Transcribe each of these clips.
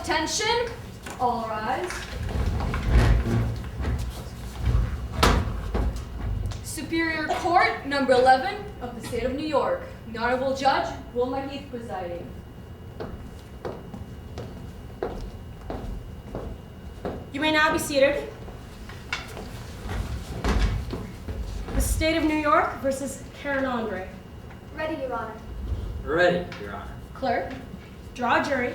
Attention, all rise. Superior Court, number 11 of the state of New York. The Honorable Judge Wilma Heath presiding. You may now be seated. The state of New York versus Karen Andre. Ready, Your Honor. Ready, Your Honor. Clerk, draw a jury.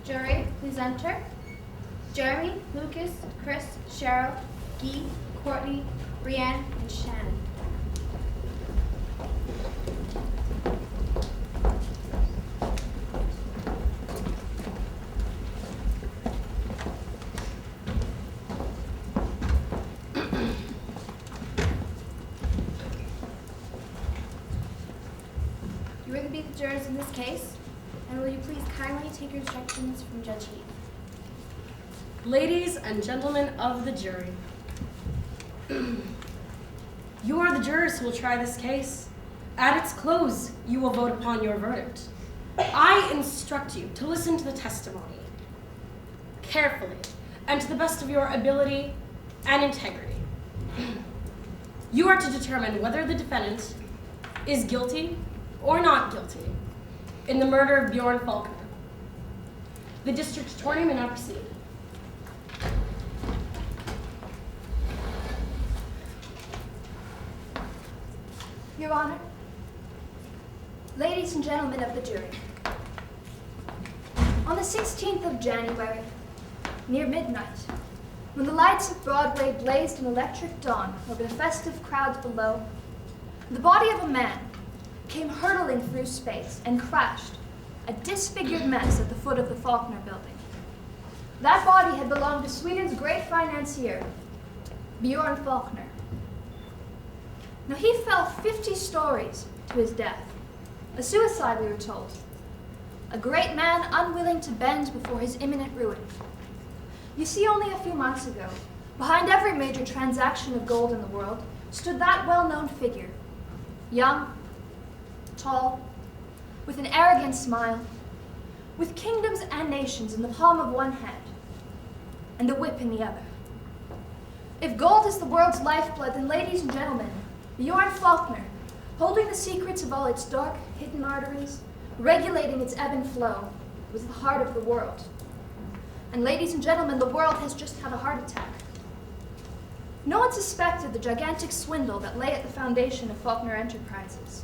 Jury, please enter. Jeremy, Lucas, Chris, Cheryl, Guy, Courtney, Brianne, and Shannon. You are to be the jurors in this case, and will you please kindly take your instructions from Judge Heath? Ladies and gentlemen of the jury, you are the jurors who will try this case. At its close, you will vote upon your verdict. I instruct you to listen to the testimony carefully and to the best of your ability and integrity. You are to determine whether the defendant is guilty or not guilty in the murder of Bjorn Faulkner. The district attorney may now proceed. Your Honor, ladies and gentlemen of the jury, on the 16th of January, near midnight, when the lights of Broadway blazed an electric dawn over the festive crowds below, the body of a man came hurtling through space and crashed, a disfigured mess at the foot of the Faulkner building. That body had belonged to Sweden's great financier, Bjorn Faulkner. Now, he fell 50 stories to his death. A suicide, we were told. A great man unwilling to bend before his imminent ruin. You see, only a few months ago, behind every major transaction of gold in the world, stood that well-known figure. Young, tall, with an arrogant smile, with kingdoms and nations in the palm of one hand, and a whip in the other. If gold is the world's lifeblood, then, ladies and gentlemen, Bjorn Faulkner, holding the secrets of all its dark, hidden arteries, regulating its ebb and flow, was the heart of the world. And ladies and gentlemen, the world has just had a heart attack. No one suspected the gigantic swindle that lay at the foundation of Faulkner Enterprises.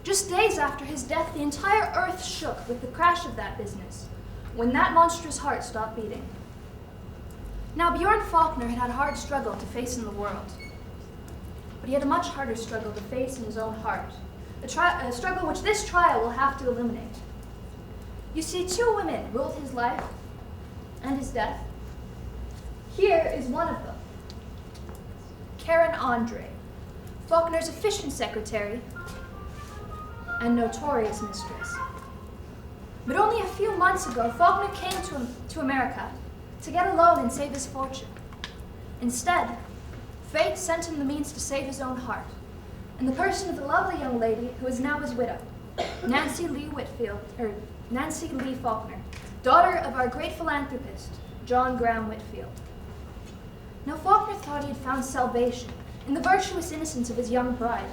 Just days after his death, the entire earth shook with the crash of that business, when that monstrous heart stopped beating. Now, Bjorn Faulkner had a hard struggle to face in the world, but he had a much harder struggle to face in his own heart, a struggle which this trial will have to eliminate. You see, two women ruled his life and his death. Here is one of them, Karen Andre, Faulkner's efficient secretary and notorious mistress. But only a few months ago, Faulkner came to America to get a loan and save his fortune. Instead, fate sent him the means to save his own heart, in the person of the lovely young lady who is now his widow, Nancy Lee Faulkner, daughter of our great philanthropist, John Graham Whitfield. Now, Faulkner thought he had found salvation in the virtuous innocence of his young bride.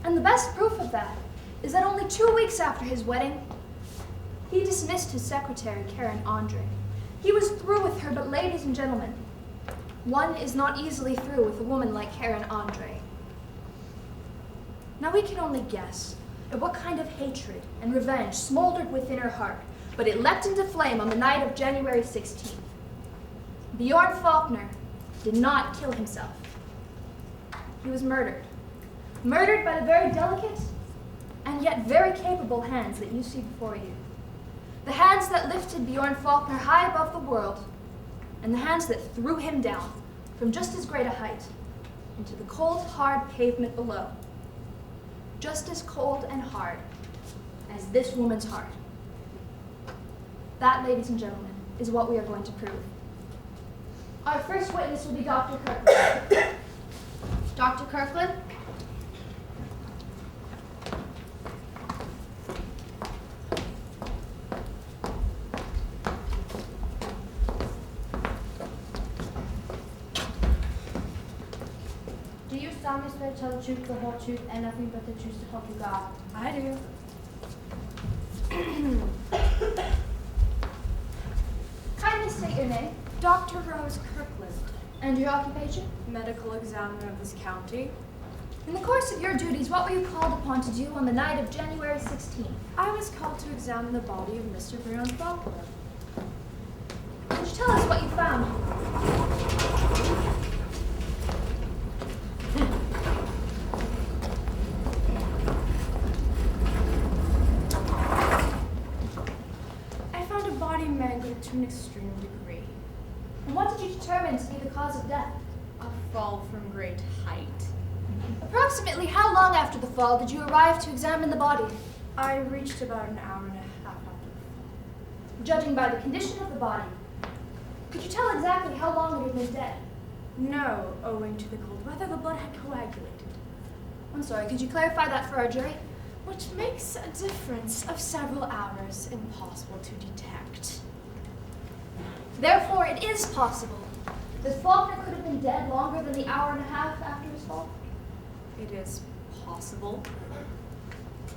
And the best proof of that is that only 2 weeks after his wedding, he dismissed his secretary, Karen Andre. He was through with her, but ladies and gentlemen, one is not easily through with a woman like Karen Andre. Now, we can only guess at what kind of hatred and revenge smoldered within her heart, but it leapt into flame on the night of January 16th. Bjorn Faulkner did not kill himself. He was murdered. Murdered by the very delicate and yet very capable hands that you see before you. The hands that lifted Bjorn Faulkner high above the world, and the hands that threw him down from just as great a height into the cold, hard pavement below. Just as cold and hard as this woman's heart. That, ladies and gentlemen, is what we are going to prove. Our first witness will be Dr. Kirkland. Dr. Kirkland? solemnly swear to tell the truth, the whole truth, and nothing but the truth to help you God? I do. Kindly state your name Dr. Rose Kirkland, and your occupation. medical examiner of this county. In the course of your duties, what were you called upon to do on the night of January 16th? I was called to examine the body of Mr. Breon Faulkner. Could you tell us what you found? I found a body mangled to an extreme degree. And what did you determine to be the cause of death? A fall from great height. Approximately how long after the fall did you arrive to examine the body? I reached about an hour and a half after the fall. Judging by the condition of the body, could you tell exactly how long it had been dead? No, owing to the cold weather, the blood had coagulated, I'm sorry, could you clarify that for our jury? which makes a difference of several hours impossible to detect. Therefore, it is possible that Faulkner could have been dead longer than the hour and a half after his fall. It is possible.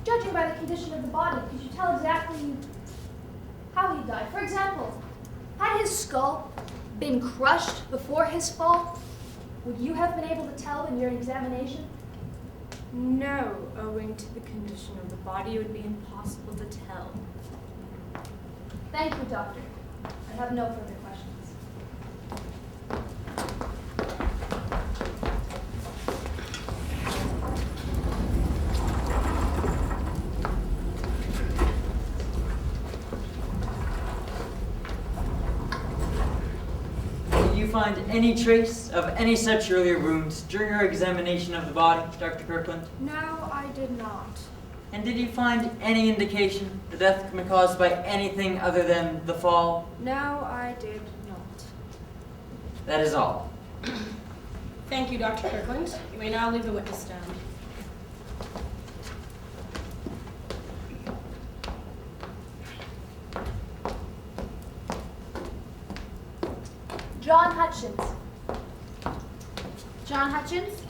Judging by the condition of the body, could you tell exactly how he died? For example, had his skull been crushed before his fall, would you have been able to tell in your examination? No, owing to the condition of the body, it would be impossible to tell. Thank you, Doctor. I have no further questions. Did you find any trace of any such earlier wounds during your examination of the body, Dr. Kirkland? No, I did not. And did you find any indication the death could be caused by anything other than the fall? No, I did not. That is all. Thank you, Dr. Kirkland. You may now leave the witness stand. John Hutchins. John Hutchins?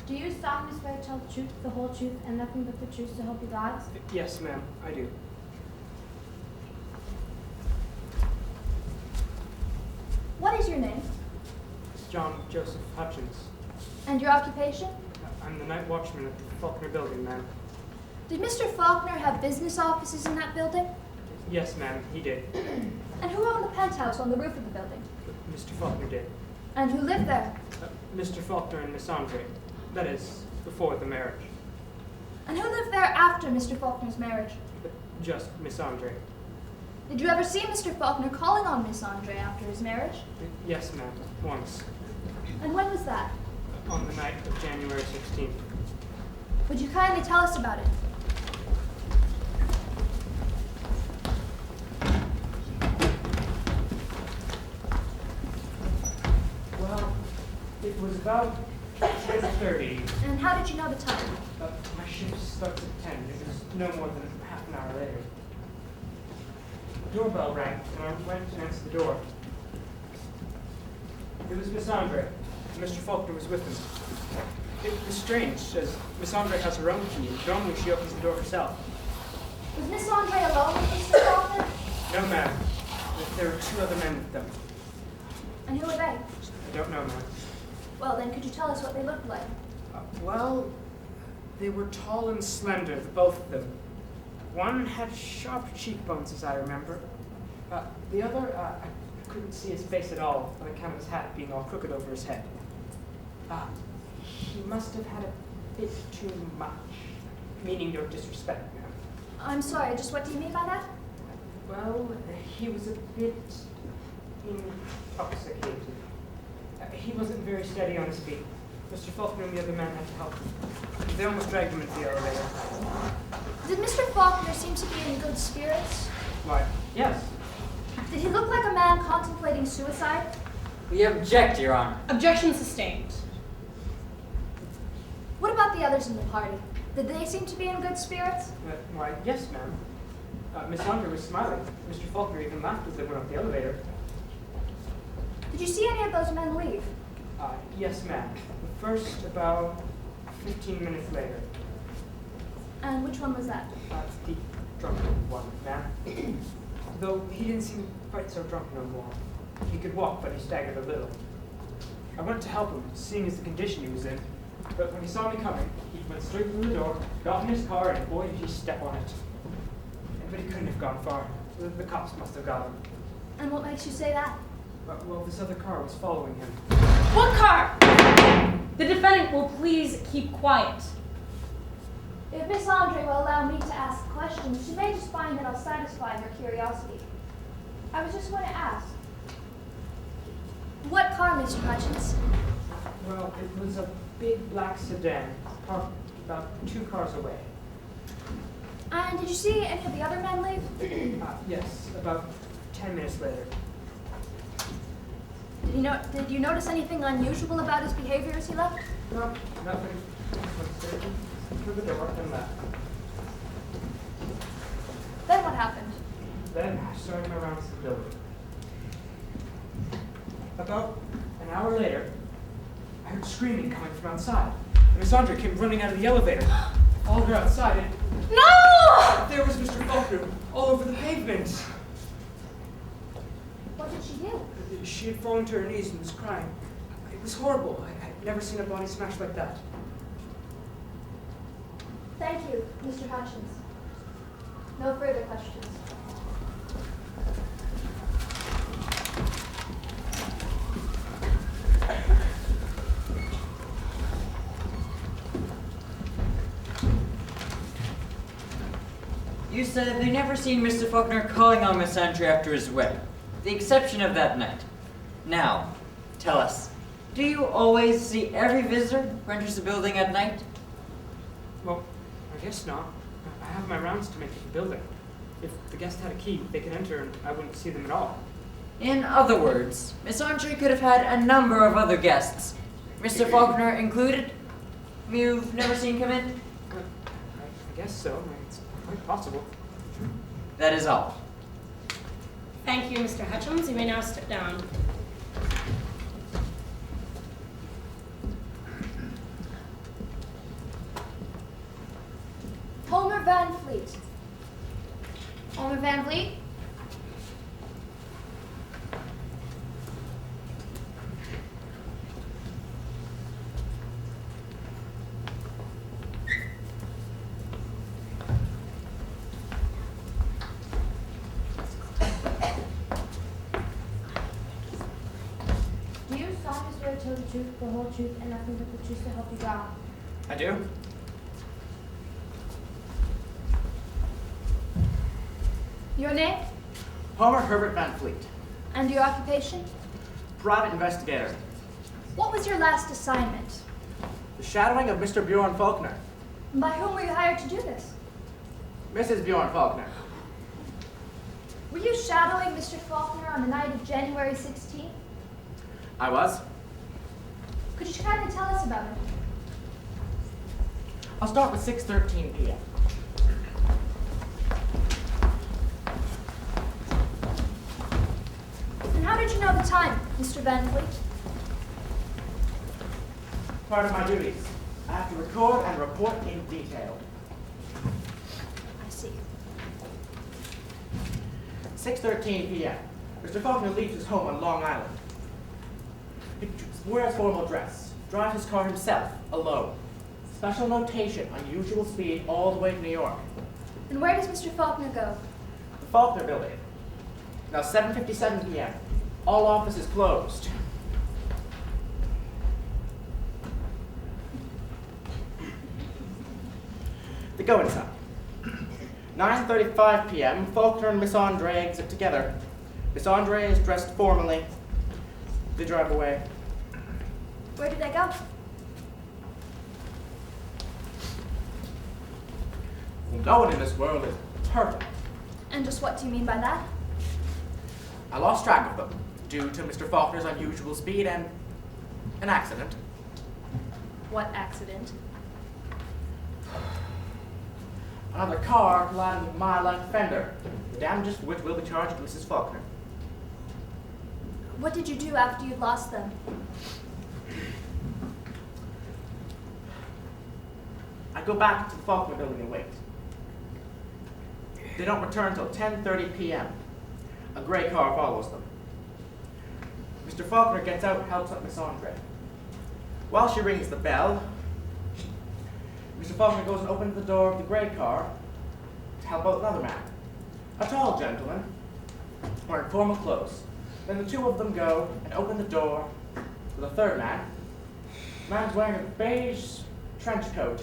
Do you solemnly swear to tell the truth, the whole truth, and nothing but the truth to help you God? Yes, ma'am, I do. What is your name John Joseph Hutchins. and your occupation? I'm the night watchman at the Faulkner building, ma'am. Did Mr. Faulkner have business offices in that building? Yes, ma'am, he did. And who owned the penthouse on the roof of the building? Mr. Faulkner did. And who lived there? Mr. Faulkner and Miss Andre. That is, before the marriage. And who lived there after Mr. Faulkner's marriage? Just Miss Andre. Did you ever see Mr. Faulkner calling on Miss Andre after his marriage? Yes, ma'am, once. And when was that? On the night of January 16th. Would you kindly tell us about it? Well, it was about 10:30. And how did you know the time? My shift starts at 10. It was no more than half an hour later. The doorbell rang, and I went to answer the door. It was Miss Andre. Mr. Faulkner was with him. It was strange, as Miss Andre has her own key, and normally she opens the door herself. Was Miss Andre alone with Mr. Faulkner? No, ma'am. There were two other men with them. And who were they? I don't know, ma'am. Well, then, could you tell us what they looked like? Well, they were tall and slender, the both of them. One had sharp cheekbones, as I remember. The other, I couldn't see his face at all, on account of his hat being all crooked over his head. He must have had a bit too much. Meaning no disrespect, ma'am. I'm sorry, just what do you mean by that? Well, he was a bit intoxicated. He wasn't very steady on his feet. Mr. Faulkner and the other man had to help him. They almost dragged him into the elevator. Did Mr. Faulkner seem to be in good spirits? Why, yes. Did he look like a man contemplating suicide? We object, Your Honor. Objection sustained. What about about the others in the party? Did they seem to be in good spirits? Why, yes, ma'am. Miss Andre was smiling. Mr. Faulkner even laughed as they went up the elevator. Did you see any of those men leave? Yes, ma'am. The first about 15 minutes later. And which one was that? The drunken one, ma'am. Though he didn't seem quite so drunk no more. He could walk, but he staggered a little. I went to help him, seeing as the condition he was in. But when he saw me coming, he went straight through the door, got in his car, and boy, did he step on it. But he couldn't have gone far. The cops must have got him. And what makes you say that? Well, this other car was following him. What car? The defendant will please keep quiet. If Miss Andre will allow me to ask questions, she may just find that I'll satisfy her curiosity. I was just going to ask. What car, Mr. Hutchins? Well, it was a big black sedan, parked about 2 cars away. And did you see any of the other men leave? Yes, about 10 minutes later. Did you notice anything unusual about his behavior as he left? No, nothing. Went straight through the door and left. Then what happened? Then I started my rounds of the building. About an hour later, I heard screaming coming from outside. And Miss Andre came running out of the elevator. I followed her outside, and No! there was Mr. Faulkner all over the pavement. What did she do? She had fallen to her knees and was crying. It was horrible. I'd never seen a body smashed like that. Thank you, Mr. Hutchins. No further questions. You said they never seen Mr. Faulkner calling on Miss Andre after his wedding, with the exception of that night. Now, tell us, do you always see every visitor who enters the building at night? Well, I guess not. I have my rounds to make at the building. If the guest had a key, they could enter and I wouldn't see them at all. In other words, Miss Andre could have had a number of other guests, Mr. Faulkner included, you've never seen come in? I guess so. It's quite possible. That is all. Thank you, Mr. Hutchins. You may now step down. Homer Van Fleet. Homer Van Vliet? Do you solemnly swear to tell the truth, the whole truth, and nothing but the truth to help you God? I do. Your name Homer Herbert Van Fleet, and your occupation? private investigator. What was your last assignment? The shadowing of Mr. Bjorn Faulkner. And by whom were you hired to do this? Mrs. Bjorn Faulkner. Were you shadowing Mr. Faulkner on the night of January 16th? I was. Could you kindly tell us about it? I'll start with 6:13 p.m. And how did you know the time, Mr. Van Fleet? Part of my duties. I have to record and report in detail. I see. 6:13 p.m. Mr. Faulkner leaves his home on Long Island. He wears formal dress, drives his car himself, alone. Special notation, unusual speed all the way to New York. And where does Mr. Faulkner go? The Faulkner Building. Now 7:57 p.m. All offices closed. They go inside. 9:35 p.m. Faulkner and Miss Andre exit together. Miss Andre is dressed formally. They drive away. Where did they go? No one in this world is perfect. And just what do you mean by that? I lost track of them due to Mr. Faulkner's unusual speed and an accident. What accident? Another car collided with my left fender, the damages for which will be charged to Mrs. Faulkner. What did you do after you'd lost them? I go back to the Faulkner building and wait. They don't return till 10:30 p.m. A gray car follows them. Mr. Faulkner gets out and helps up Miss Andre. While she rings the bell, Mr. Faulkner goes and opens the door of the gray car to help out another man. A tall gentleman, wearing formal clothes. Then the two of them go and open the door for the third man. The man's wearing a beige trench coat.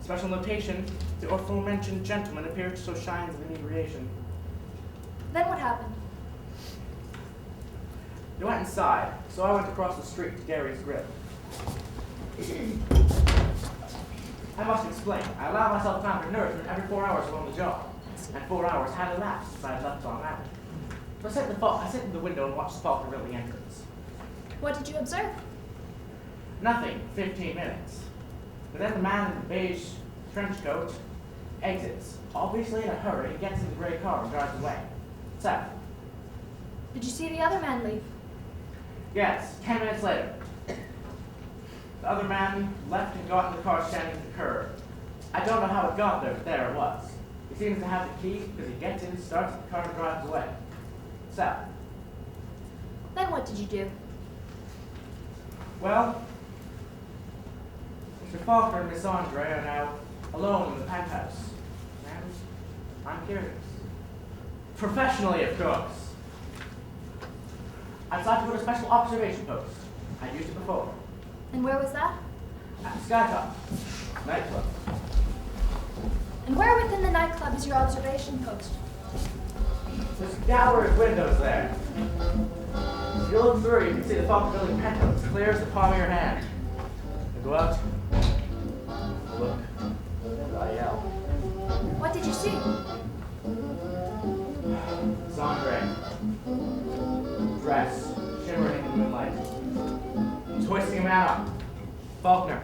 Special notation, the aforementioned gentleman appears to show signs of inebriation. Then what happened? They went inside, so I went across the street to Gary's Grill. I must explain, I allow myself time for nourishment every 4 hours along the job, and 4 hours had elapsed since I had left Long Island. So I sit in the window and watch the Faulkner building entrance. What did you observe? Nothing, 15 minutes. But then the man in the beige trench coat exits, obviously in a hurry, gets in the gray car and drives away. South. Did you see the other man leave? Yes, 10 minutes later. The other man left and got in the car standing at the curb. I don't know how it got there, but there it was. He seems to have the key because he gets in, starts the car, and drives away. South. Then what did you do? Well, Mr. Faulkner and Miss Andre are now alone in the penthouse. And I'm curious. Professionally, of course. I decided to put a special observation post. I used it before. And where was that? At the Skytop nightclub. And where within the nightclub is your observation post? There's a gallery of windows there. If you look through, you can see the Faulkner building penthouse clear as the palm of your hand. I go out, I look, and I yell. What did you see? It's Andre. Dress, shimmering in the moonlight. He's hoisting a man up. Faulkner.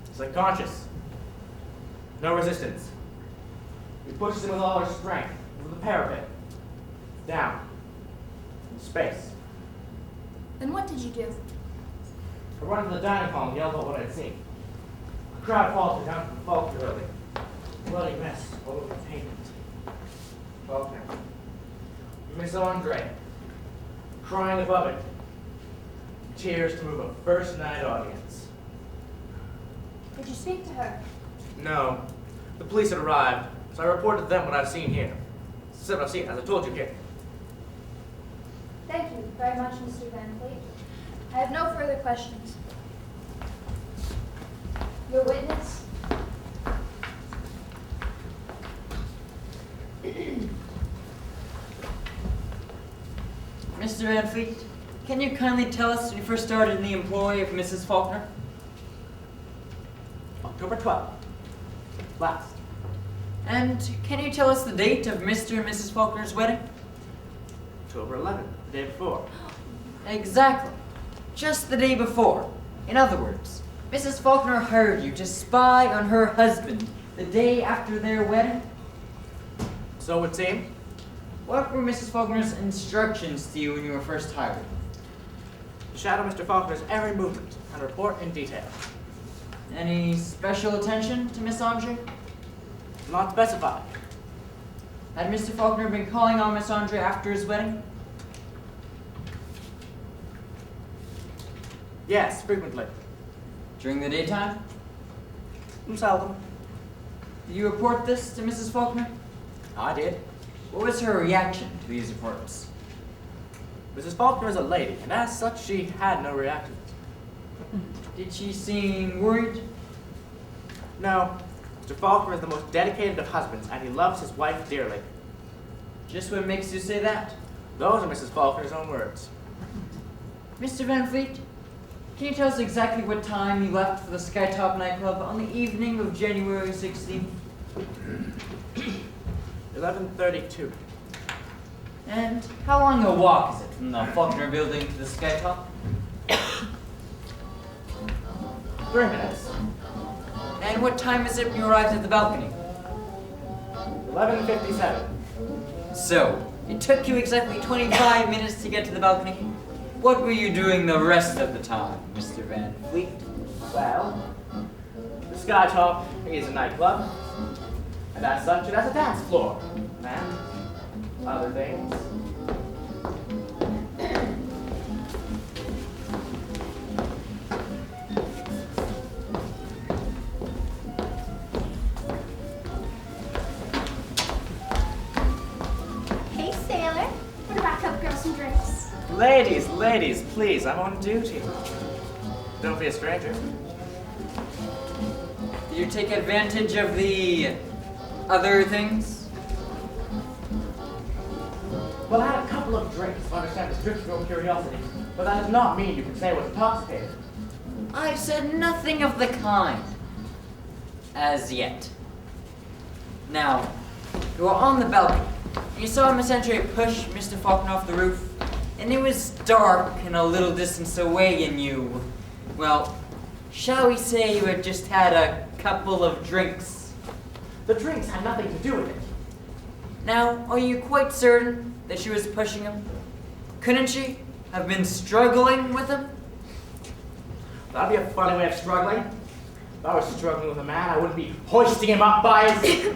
He's like conscious. No resistance. He pushes him with all his strength over the parapet. Down. In space. Then what did you do? I run to the dining hall and yelled out what I'd seen. The crowd faltered down from the Faulkner building. Bloody mess all over the pavement. Faulkner. Miss Andre. Crying above it. Tears to move a first night audience. Did you speak to her? No. The police had arrived, so I reported to them what I've seen here. This is what I've seen, as I told you here. Thank you very much, Mr. Van Fleet. I have no further questions. Your witness? Mr. Van Fleet, can you kindly tell us when you first started in the employ of Mrs. Faulkner? October 12th. Last. And can you tell us the date of Mr. and Mrs. Faulkner's wedding? October 11th, the day before. Exactly. Just the day before. In other words, Mrs. Faulkner hired you to spy on her husband the day after their wedding? So it would seem. What were Mrs. Faulkner's instructions to you when you were first hired? Shadow Mr. Faulkner's every movement and report in detail. Any special attention to Miss Andre? Not specified. Had Mr. Faulkner been calling on Miss Andre after his wedding? Yes, frequently. During the daytime? Seldom. Did you report this to Mrs. Faulkner? I did. What was her reaction to these reports? Mrs. Faulkner is a lady, and as such, she had no reaction. Did she seem worried? No. Mr. Faulkner is the most dedicated of husbands, and he loves his wife dearly. Just what makes you say that? Those are Mrs. Faulkner's own words. Mr. Van Fleet, can you tell us exactly what time you left for the Skytop nightclub on the evening of January 16th? 11:32. And how long a walk is it from the Faulkner building to the Skytop? 3 minutes. And what time is it when you arrived at the balcony? 11:57. So, it took you exactly 25 minutes to get to the balcony. What were you doing the rest of the time, Mr. Van Fleet? Well, the Skytop is a nightclub, and as such, it has a dance floor, and other things. Hey, Sailor. What about Cup Girl some drinks? Ladies, please, I'm on duty. Don't be a stranger. Did you take advantage of the other things? Well, I had a couple of drinks, so I understand it's strict your curiosity, but that does not mean you can say I was intoxicated. I said nothing of the kind. As yet. Now, you were on the balcony. You saw Miss Andre push Mr. Faulkner off the roof, and it was dark and a little distance away, and you, well, shall we say you had just had a couple of drinks? The drinks had nothing to do with it. Now, are you quite certain that she was pushing him? Couldn't she have been struggling with him? That'd be a funny way of struggling. If I was struggling with a man, I wouldn't be hoisting him up by his...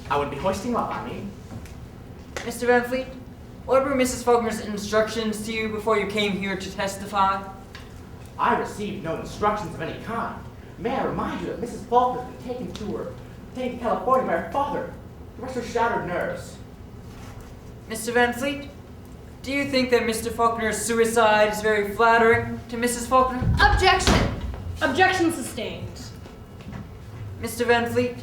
I wouldn't be hoisting him up, I mean. Mr. Van Fleet, what were Mrs. Faulkner's instructions to you before you came here to testify? I received no instructions of any kind. May I remind you that Mrs. Faulkner has been taken to California by her father to rest her shattered nerves. Mr. Van Fleet, do you think that Mr. Faulkner's suicide is very flattering to Mrs. Faulkner? Objection! Objection sustained. Mr. Van Fleet,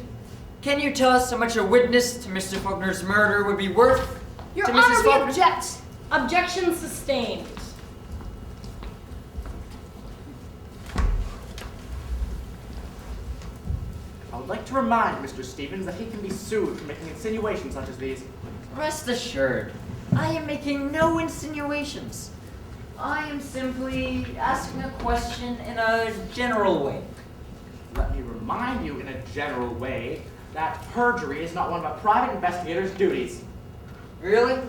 can you tell us how much a witness to Mr. Faulkner's murder would be worth Your to Honor, Mrs. we Faulkner? object! Objection sustained. I would like to remind Mr. Stevens that he can be sued for making insinuations such as these. Rest assured, I am making no insinuations. I am simply asking a question in a general way. Let me remind you in a general way that perjury is not one of a private investigator's duties. Really?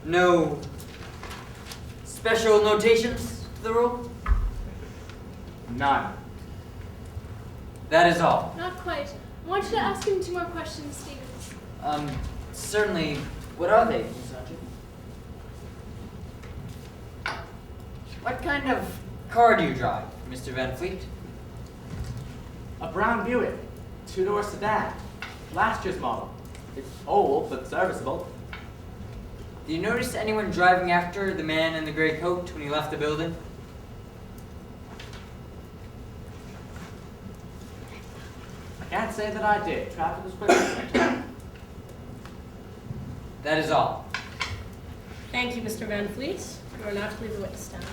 No special notations to the rule? None. That is all. Not quite. I want you to ask him 2 more questions, Stevens. Certainly. What are they, Miss Archer? What kind of car do you drive, Mr. Van Fleet? A brown Buick, 2-door sedan, last year's model. It's old, but serviceable. Did you notice anyone driving after the man in the gray coat when he left the building? I can't say that I did. Traffic was quick at the time. That is all. Thank you, Mr. Van Fleet. You are now to leave the witness stand.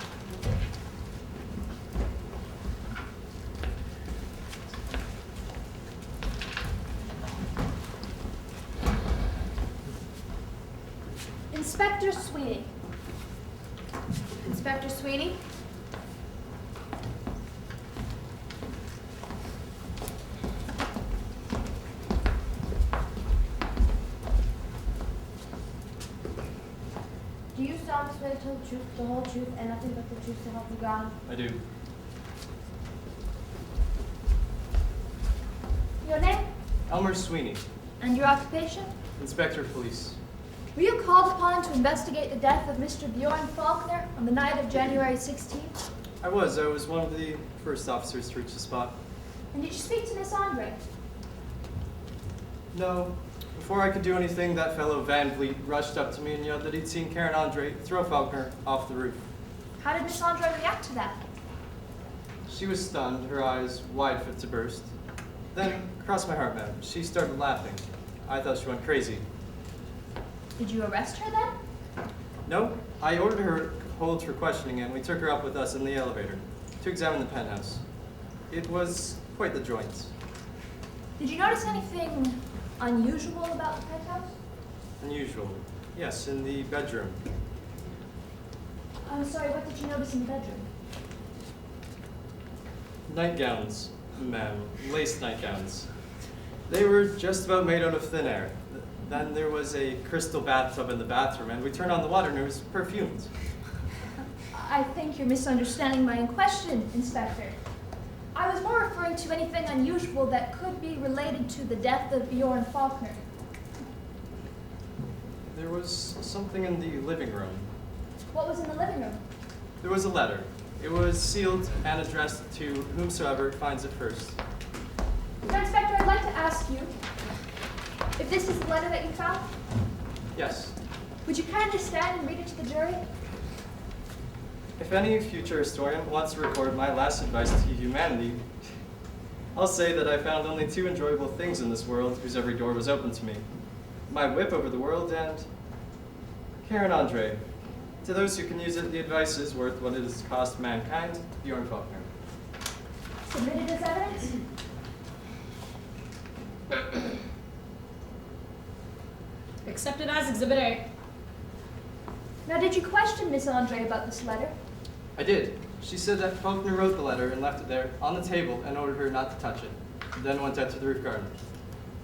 Inspector Sweeney. Inspector Sweeney? Do you solemnly swear to tell the truth, the whole truth, and nothing but the truth to help you God? I do. Your name Elmer Sweeney, and your occupation? Inspector of Police. Were you called upon to investigate the death of Mr. Bjorn Faulkner on the night of January 16th? I was one of the first officers to reach the spot. And did you speak to Miss Andre? No. Before I could do anything, that fellow Van Vliet rushed up to me and yelled that he'd seen Karen Andre throw Faulkner off the roof. How did Miss Andre react to that? She was stunned, her eyes wide fit to burst. Then, across my heart, ma'am, she started laughing. I thought she went crazy. Did you arrest her then? No, I ordered her hold for questioning and we took her up with us in the elevator to examine the penthouse. It was quite the joint. Did you notice anything unusual about the penthouse? Unusual. Yes, in the bedroom. I'm sorry, what did you notice in the bedroom? Nightgowns, ma'am. Lace nightgowns. They were just about made out of thin air. Then there was a crystal bathtub in the bathroom, and we turned on the water and it was perfumed. I think you're misunderstanding my question, Inspector. I was more referring to anything unusual that could be related to the death of Bjorn Faulkner. There was something in the living room. What was in the living room? There was a letter. It was sealed and addressed to whomsoever finds it first. Now, Inspector, I'd like to ask you if this is the letter that you found. Yes. Would you kindly stand and read it to the jury? If any future historian wants to record my last advice to humanity, I'll say that I found only two enjoyable things in this world whose every door was open to me. My whip over the world and Karen Andre. To those who can use it, the advice is worth what it has cost mankind, Bjorn Faulkner. Submitted as evidence? Accepted as Exhibit A. Now, did you question Miss Andre about this letter? I did. She said that Faulkner wrote the letter and left it there on the table and ordered her not to touch it, then went out to the roof garden.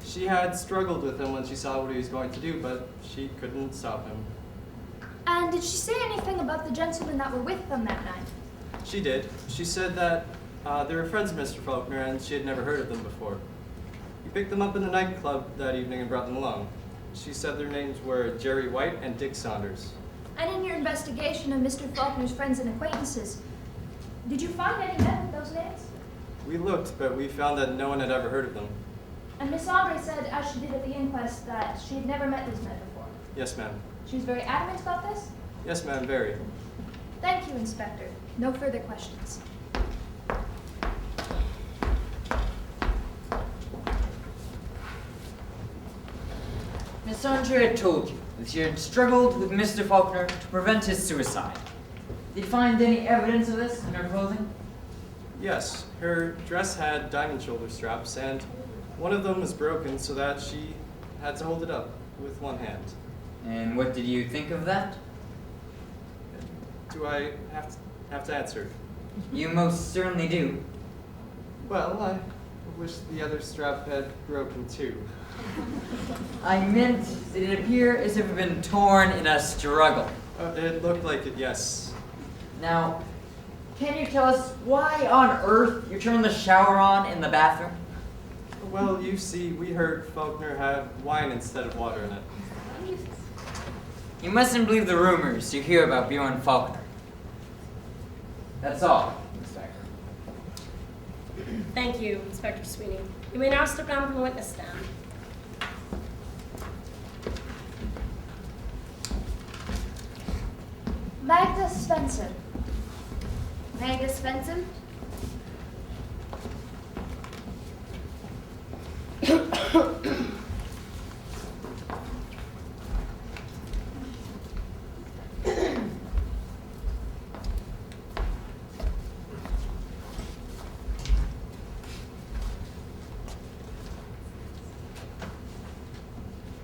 She had struggled with him when she saw what he was going to do, but she couldn't stop him. And did she say anything about the gentlemen that were with them that night? She did. She said that they were friends of Mr. Faulkner and she had never heard of them before. He picked them up in the nightclub that evening and brought them along. She said their names were Jerry White and Dick Saunders. And in your investigation of Mr. Faulkner's friends and acquaintances, did you find any men with those names? We looked, but we found that no one had ever heard of them. And Miss Andre said, as she did at the inquest, that she had never met these men before. Yes, ma'am. She was very adamant about this? Yes, ma'am, very. Thank you, Inspector. No further questions. Miss Andre had told you that she had struggled with Mr. Faulkner to prevent his suicide. Did you find any evidence of this in her clothing? Yes, her dress had diamond shoulder straps, and one of them was broken so that she had to hold it up with one hand. And what did you think of that? Do I have to answer? You most certainly do. Well, I wish the other strap had broken too. I meant that it appeared as if it had been torn in a struggle. It looked like it, yes. Now, can you tell us why on earth you turned the shower on in the bathroom? Well, you see, we heard Faulkner had wine instead of water in it. You mustn't believe the rumors you hear about Bjorn Faulkner. That's all, Inspector. Thank you, Inspector Sweeney. You may now step down from the witness stand. Magda Svensson. Magda Svensson?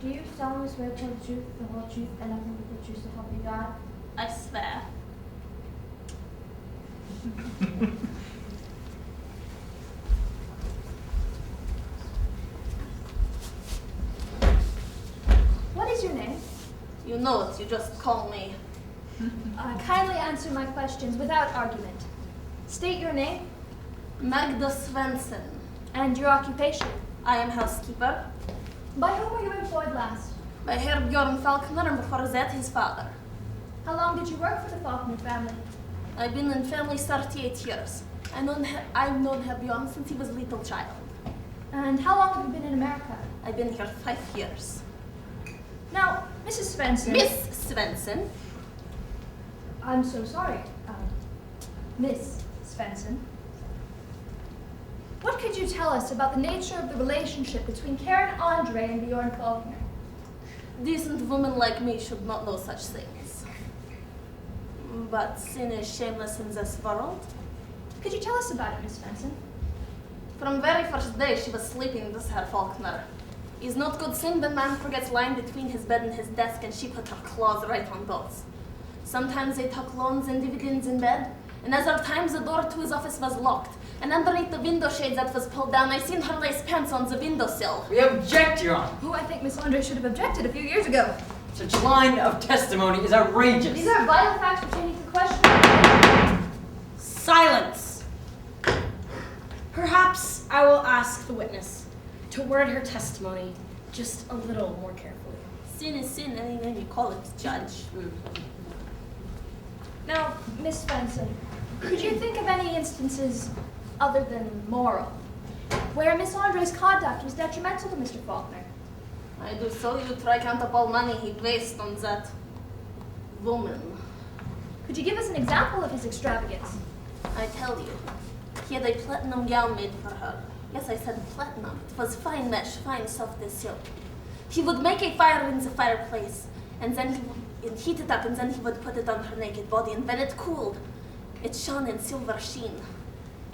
Do you solemnly swear to tell the truth, the whole truth, and nothing but the truth to help you God? I swear. What is your name? You know it, you just call me. Kindly answer my questions without argument. State your name Magda Svensson. and your occupation. I am housekeeper. By whom were you employed last? By Herr Bjorn Faulkner and before that his father. How long did you work for the Faulkner family? I've been in family 38 years. I've known Herr Bjorn since he was a little child. And how long have you been in America? I've been here 5 years. Now, Mrs. Svensson. Miss Svensson. I'm so sorry. Miss Svensson. What could you tell us about the nature of the relationship between Karen Andre and Bjorn Faulkner? Decent women like me should not know such things. But sin is shameless in this world. Could you tell us about it, Miss Svensson? From very first day she was sleeping with Herr Faulkner. It's not good thing when man forgets lying between his bed and his desk and she put her claws right on those. Sometimes they talk loans and dividends in bed, And as our time, the door to his office was locked. And underneath the window shade that was pulled down, I seen her lace pants on the windowsill. We object, Your Honor. Oh, I think Miss Andre should have objected a few years ago. Such line of testimony is outrageous. These are vital facts pertaining to question. Silence! Perhaps I will ask the witness to word her testimony just a little more carefully. Sin is sin, any name you call it, Judge. Now, Miss Benson, could you think of any instances other than moral, where Miss Andre's conduct was detrimental to Mr. Faulkner? I do so you try count up all money he wasted on that woman. Could you give us an example of his extravagance? I tell you, he had a platinum gown made for her. Yes, I said platinum. It was fine mesh, fine soft as silk. He would make a fire in the fireplace, and then he would heat it up, and then he would put it on her naked body, and when it cooled, it shone in silver sheen.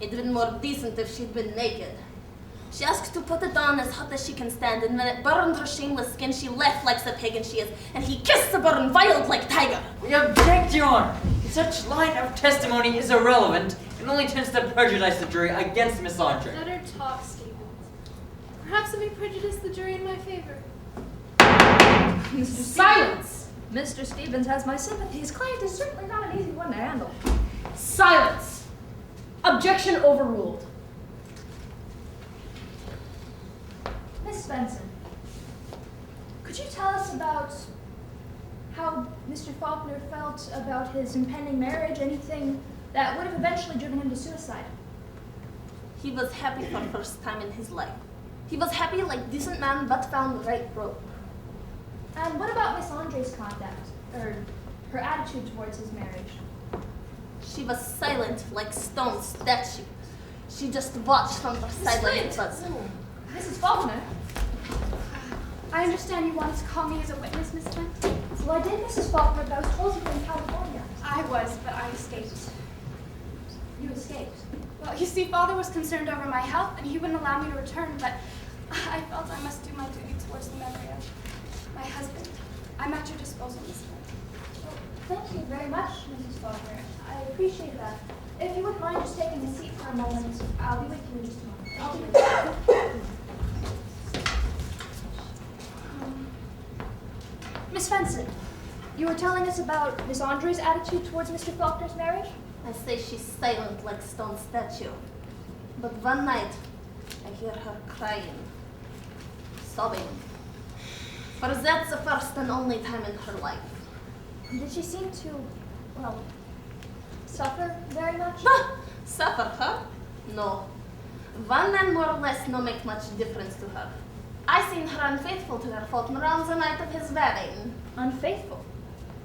It'd been more decent if she'd been naked. She asked to put it on as hot as she can stand, and when it burned her shameless skin, she laughed like the pagan she is, and he kissed the burn wild like tiger. We object, Your Honor. Such line of testimony is irrelevant and only tends to prejudice the jury against Miss Andre. Let her talk, Stevens. Perhaps it may prejudice the jury in my favor. Silence! Mr. Stevens has my sympathy. His client is certainly not an easy one to handle. Silence! Objection overruled. Miss Benson, could you tell us about how Mr. Faulkner felt about his impending marriage, anything that would have eventually driven him to suicide? He was happy for the first time in his life. He was happy like decent man, but found the right rope. And what about Miss Andre's conduct, or her attitude towards his marriage? She was silent like stone statue. She just watched from the sideline. Mrs. Faulkner? I understand you wanted to call me as a witness, Miss Kent? Well, I did, Mrs. Faulkner, but I was told you were in California. I was, but I escaped. You escaped. Well, you see, Father was concerned over my health, and he wouldn't allow me to return, but I felt I must do my duty towards the memory of my husband. I'm at your disposal, Miss Kent. Well, thank you very much, Mrs. Faulkner. I appreciate that. If you wouldn't mind just taking a seat for a moment, I'll be with you in just a moment. I'll be with you. Miss Benson, you were telling us about Miss Andre's attitude towards Mr. Faulkner's marriage? I say she's silent like stone statue. But one night, I hear her crying, sobbing. For that's the first and only time in her life. Did she seem to, well, suffer very much? Suffer her? No. One man more or less no make much difference to her. I seen her unfaithful to her Faulkner on the night of his wedding. Unfaithful?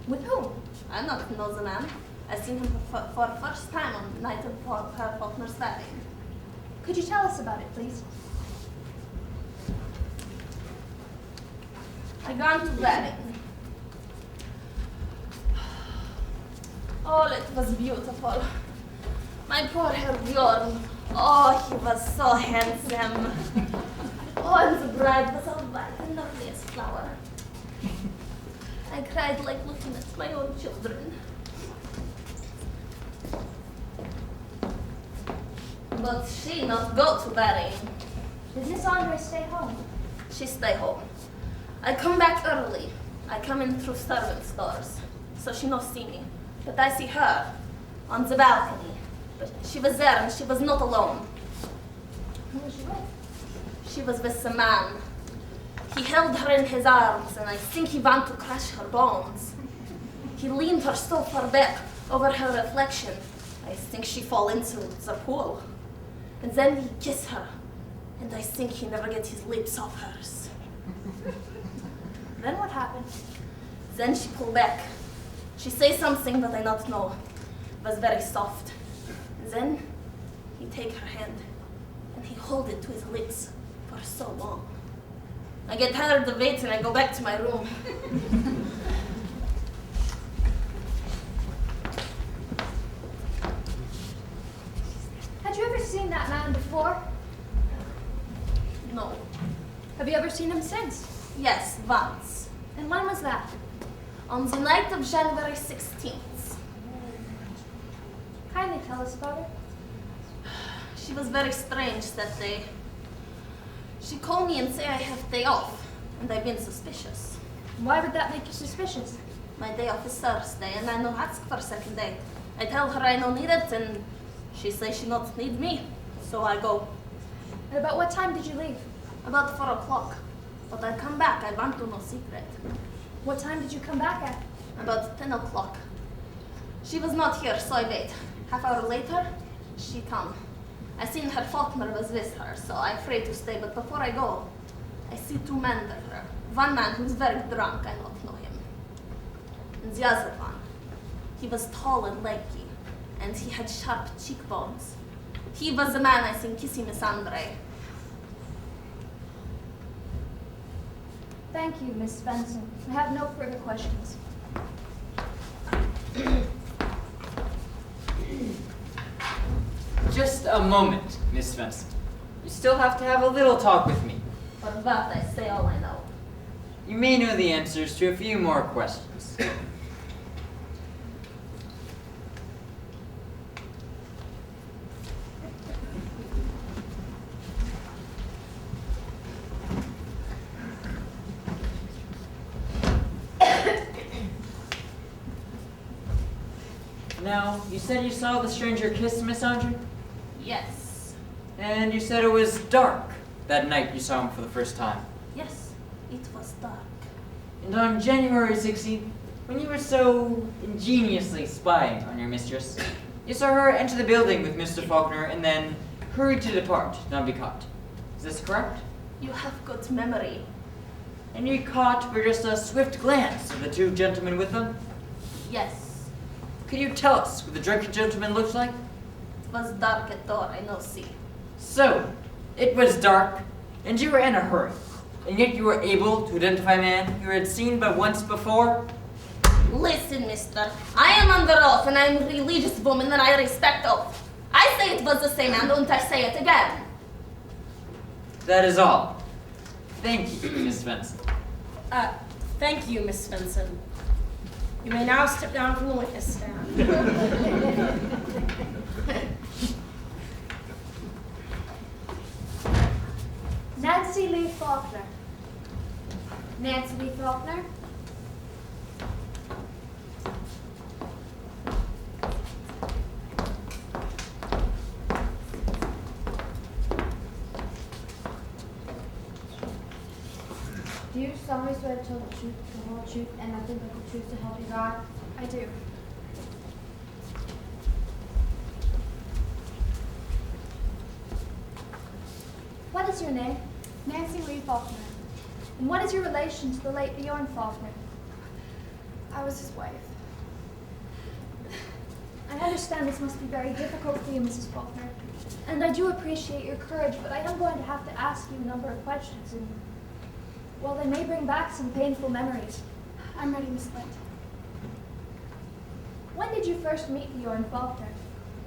With whom? I not know the man. I seen him for first time on the night of her Faulkner's wedding. Could you tell us about it, please? I gone to wedding. Oh, it was beautiful. My poor Herr Bjorn. Oh, he was so handsome. Oh, and the bride was all white and lovely as flower. I cried like looking at my own children. But she not go to wedding. Did Miss Andre stay home? She stay home. I come back early. I come in through servants' doors, so she no see me. But I see her on the balcony. But she was there and she was not alone. Who was she with? She was with a man. He held her in his arms, and I think he want to crush her bones. He leaned her so far back over her reflection, I think she fall into the pool. And then he kissed her, and I think he never get his lips off hers. Then what happened? Then she pulled back. She say something that I not know. It was very soft. And then he take her hand, and he hold it to his lips for so long. I get tired of waiting and I go back to my room. Had you ever seen that man before? No. Have you ever seen him since? Yes, once. And when was that? On the night of January 16th. Kindly tell us about her. She was very strange that day. She called me and say I have day off, and I've been suspicious. Why would that make you suspicious? My day off is Thursday, and I no ask for second date. I tell her I no need it, and she say she not need me, so I go. And about what time did you leave? About 4 o'clock. But I come back, I want to know secret. What time did you come back at? About 10 o'clock. She was not here, so I wait. Half hour later, she come. I seen her Faulkner was with her, so I afraid to stay, but before I go, I see 2 men with her. One man who's very drunk, I not know him. And the other one, he was tall and lanky, and he had sharp cheekbones. He was the man I seen kissing Miss Andre. Thank you, Miss Svensson. I have no further questions. Just a moment, Miss Svensson. You still have to have a little talk with me. For that I say all I know. You may know the answers to a few more questions. Now, you said you saw the stranger kiss Miss Andre? Yes. And you said it was dark that night you saw him for the first time. Yes, it was dark. And on January 16th, when you were so ingeniously spying on your mistress, you saw her enter the building with Mr. Faulkner and then hurry to depart, not be caught. Is this correct? You have good memory. And you caught with just a swift glance of the 2 gentlemen with them? Yes. Could you tell us what the drunken gentleman looked like? It was dark at door, I no see. So, it was dark, and you were in a hurry, and yet you were able to identify a man you had seen but once before? Listen, mister, I am under oath, and I am a religious woman, and I respect oath. I say it was the same man, don't I say it again? That is all. Thank you, Miss Svensson. Thank you, Miss Svensson. You may now step down from the witness stand. Nancy Lee Faulkner. Nancy Lee Faulkner? Do you solemnly swear to tell the truth, the whole truth, and nothing but the truth to help you God? I do. What is your name? Nancy Lee Faulkner. And what is your relation to the late Bjorn Faulkner? I was his wife. I understand this must be very difficult for you, Mrs. Faulkner. And I do appreciate your courage, but I am going to have to ask you a number of questions, and, well, they may bring back some painful memories. I'm ready, Miss Flint. When did you first meet Bjorn Faulkner?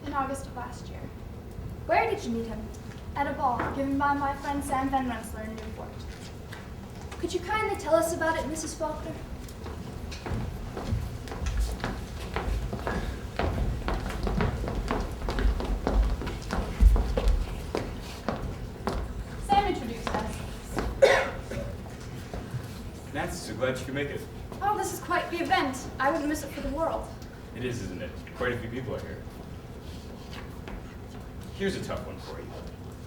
In August of last year. Where did you meet him? At a ball given by my friend Sam Van Rensselaer in Newport. Could you kindly tell us about it, Mrs. Faulkner? Sam introduced us. Nancy, so glad you could make it. Oh, this is quite the event. I wouldn't miss it for the world. It is, isn't it? Quite a few people are here. Here's a tough one for you.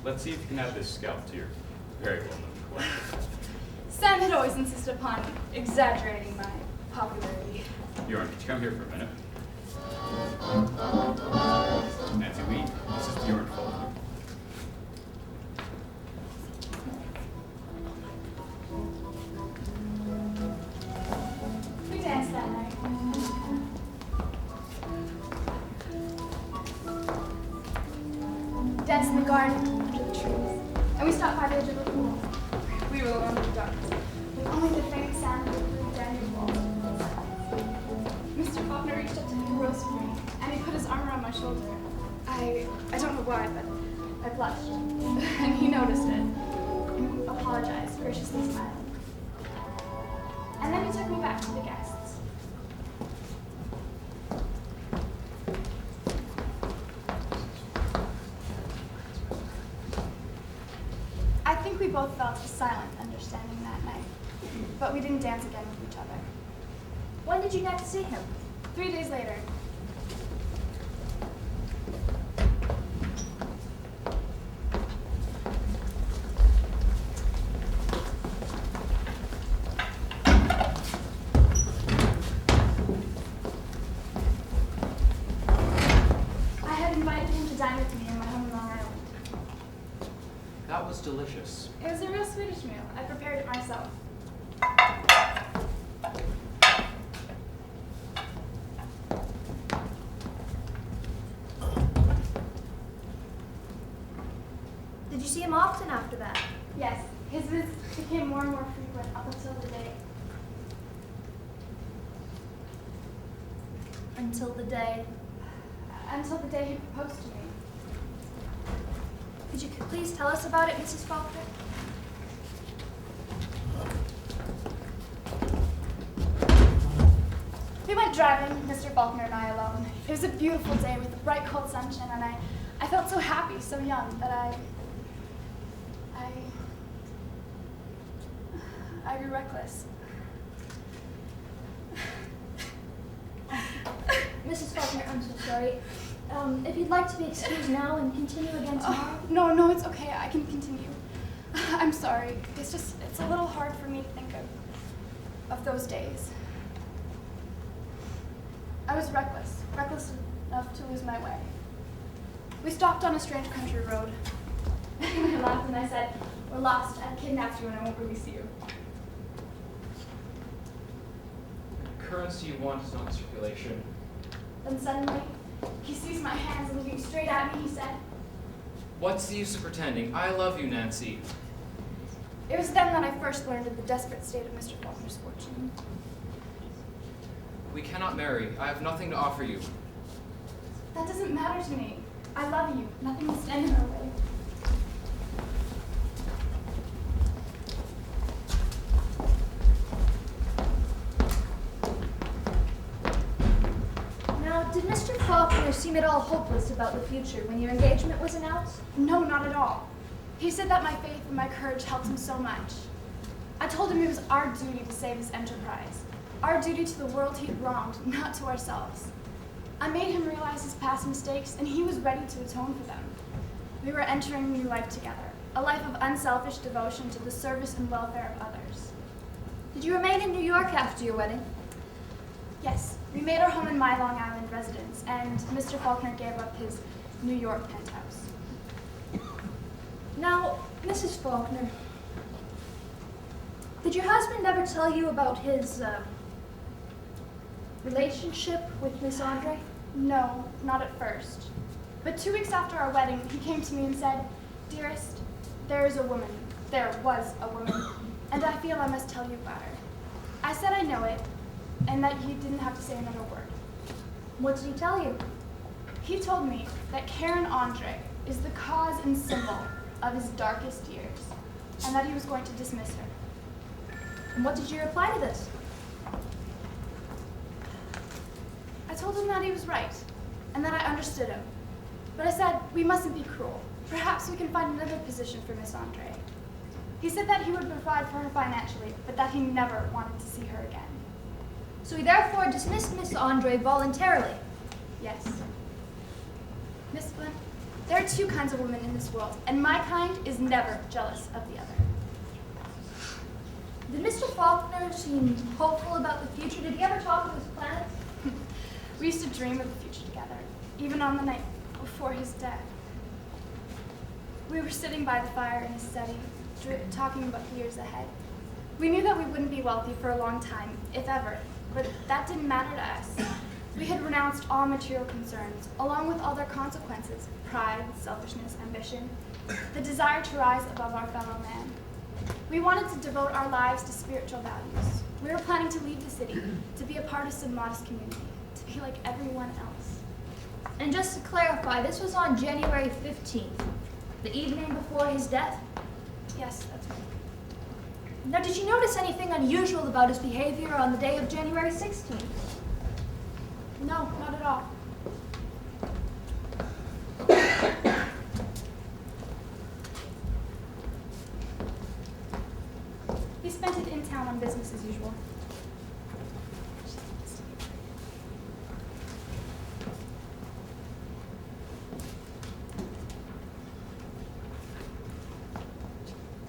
Let's see if you can add this scalp to your very well-known collection. Sam had always insisted upon exaggerating my popularity. Bjorn, could you come here for a minute? Nancy Lee, this is Bjorn Faulkner. We danced that night. Danced in the garden, under the trees. And we stopped by the edge of the pool. We were alone in the darkness, with only the faint sound of the blue Danube walls. Mr. Faulkner reached up to rose for me, and he put his arm around my shoulder. I don't know why, but I blushed. And he noticed it. And apologized, graciously smiling. And then he took me back to the guests. both felt a silent understanding that night, but we didn't dance again with each other. When did you next see him? 3 days later. I had invited him to dine with me in my home in Long Island. That was delicious. It was a real Swedish meal. I prepared it myself. Did you see him often after that? Yes, his visits became more and more frequent up until the day. Until the day. Until the day he proposed to me. Could you please tell us about it, Mrs. Faulkner? We went driving, Mr. Faulkner and I alone. It was a beautiful day with bright, cold sunshine, and I felt so happy, so young, that I grew reckless. Mrs. Faulkner, I'm so sorry. If you'd like to be excused now and continue again tomorrow. No, it's okay. I can continue. I'm sorry. It's a little hard for me to think of those days. I was reckless enough to lose my way. We stopped on a strange country road. I laughed and I said, "We're lost. I've kidnapped you and I won't release you." The currency you want is not in circulation. Then suddenly, he seized my hands and looking straight at me, he said, What's the use of pretending? I love you, Nancy. it was then that I first learned of the desperate state of Mr. Faulkner's fortune. We cannot marry. I have nothing to offer you. That doesn't matter to me. I love you. Nothing will stand in our way. Now, did Mr. Faulkner seem at all hopeless about the future when your engagement was announced? No, not at all. He said that my faith and my courage helped him so much. I told him it was our duty to save his enterprise, our duty to the world he'd wronged, not to ourselves. I made him realize his past mistakes, and he was ready to atone for them. We were entering a new life together, a life of unselfish devotion to the service and welfare of others. Did you remain in New York after your wedding? Yes, we made our home in my Long Island residence, and Mr. Faulkner gave up his New York penthouse. Now, Mrs. Faulkner, did your husband ever tell you about his relationship with Miss Andre? No, not at first. But 2 weeks after our wedding, he came to me and said, "Dearest, there was a woman, and I feel I must tell you about her." I said I know it, and that he didn't have to say another word. What did he tell you? He told me that Karen Andre is the cause and symbol of his darkest years, and that he was going to dismiss her. And what did you reply to this? I told him that he was right, and that I understood him. But I said, we mustn't be cruel. Perhaps we can find another position for Miss Andre. He said that he would provide for her financially, but that he never wanted to see her again. So he therefore dismissed Miss Andre voluntarily? Yes. Miss Flint, there are 2 kinds of women in this world, and my kind is never jealous of the other. Did Mr. Faulkner seem hopeful about the future? Did he ever talk of his plans? We used to dream of the future together, even on the night before his death. We were sitting by the fire in his study, talking about the years ahead. We knew that we wouldn't be wealthy for a long time, if ever, but that didn't matter to us. We had renounced all material concerns, along with all their consequences: pride, selfishness, ambition, the desire to rise above our fellow man. We wanted to devote our lives to spiritual values. We were planning to leave the city, to be a part of some modest community, to be like everyone else. And just to clarify, this was on January 15th, the evening before his death? Yes, that's right. Now, did you notice anything unusual about his behavior on the day of January 16th? No, not at all. business as usual.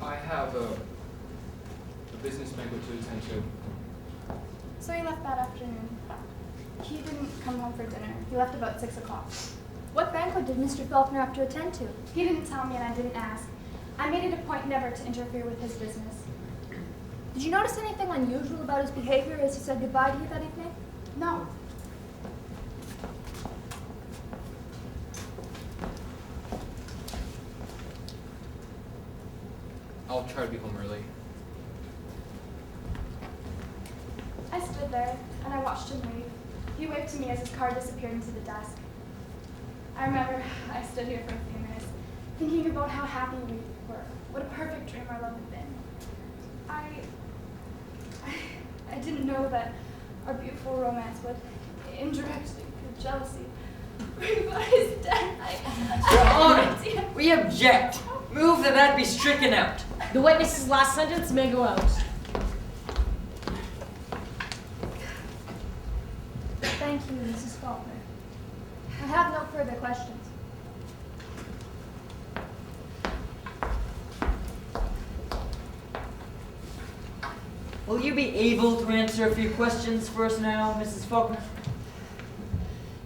I have a business banquet to attend to. So he left that afternoon. He didn't come home for dinner. He left about 6 o'clock. What banquet did Mr. Faulkner have to attend to? He didn't tell me and I didn't ask. I made it a point never to interfere with his business. Did you notice anything unusual about his behavior as he said goodbye to you that evening? No. I'll try to be home early. I stood there and I watched him leave. He waved to me as his car disappeared into the dusk. I remember I stood here for a few minutes, thinking about how happy we were, what a perfect dream our love had been. I didn't know that our beautiful romance would indirectly, through jealousy, bring about his death. Your Honor, we object. Move that be stricken out. The witness's last sentence may go out. Thank you, Mrs. Faulkner. I have no further questions. Will you be able to answer a few questions for us now, Mrs. Faulkner?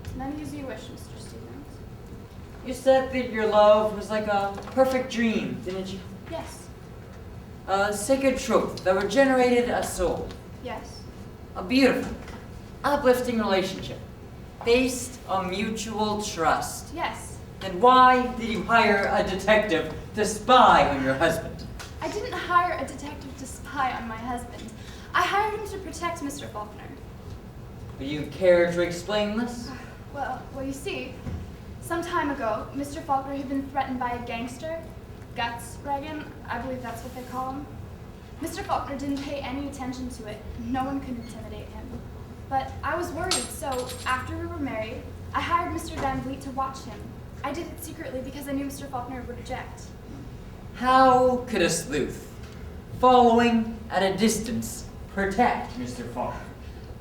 As many as you wish, Mr. Stevens. You said that your love was like a perfect dream, didn't you? Yes. A sacred truth that regenerated a soul. Yes. A beautiful, uplifting relationship based on mutual trust. Yes. Then why did you hire a detective to spy on your husband? I didn't hire a detective to spy on my husband. I hired him to protect Mr. Faulkner. Would you care to explain this? Well, you see, some time ago, Mr. Faulkner had been threatened by a gangster, Guts Reagan, I believe that's what they call him. Mr. Faulkner didn't pay any attention to it. No one could intimidate him. But I was worried, so after we were married, I hired Mr. Van Vliet to watch him. I did it secretly because I knew Mr. Faulkner would object. How could a sleuth, following at a distance, protect Mr. Faulkner?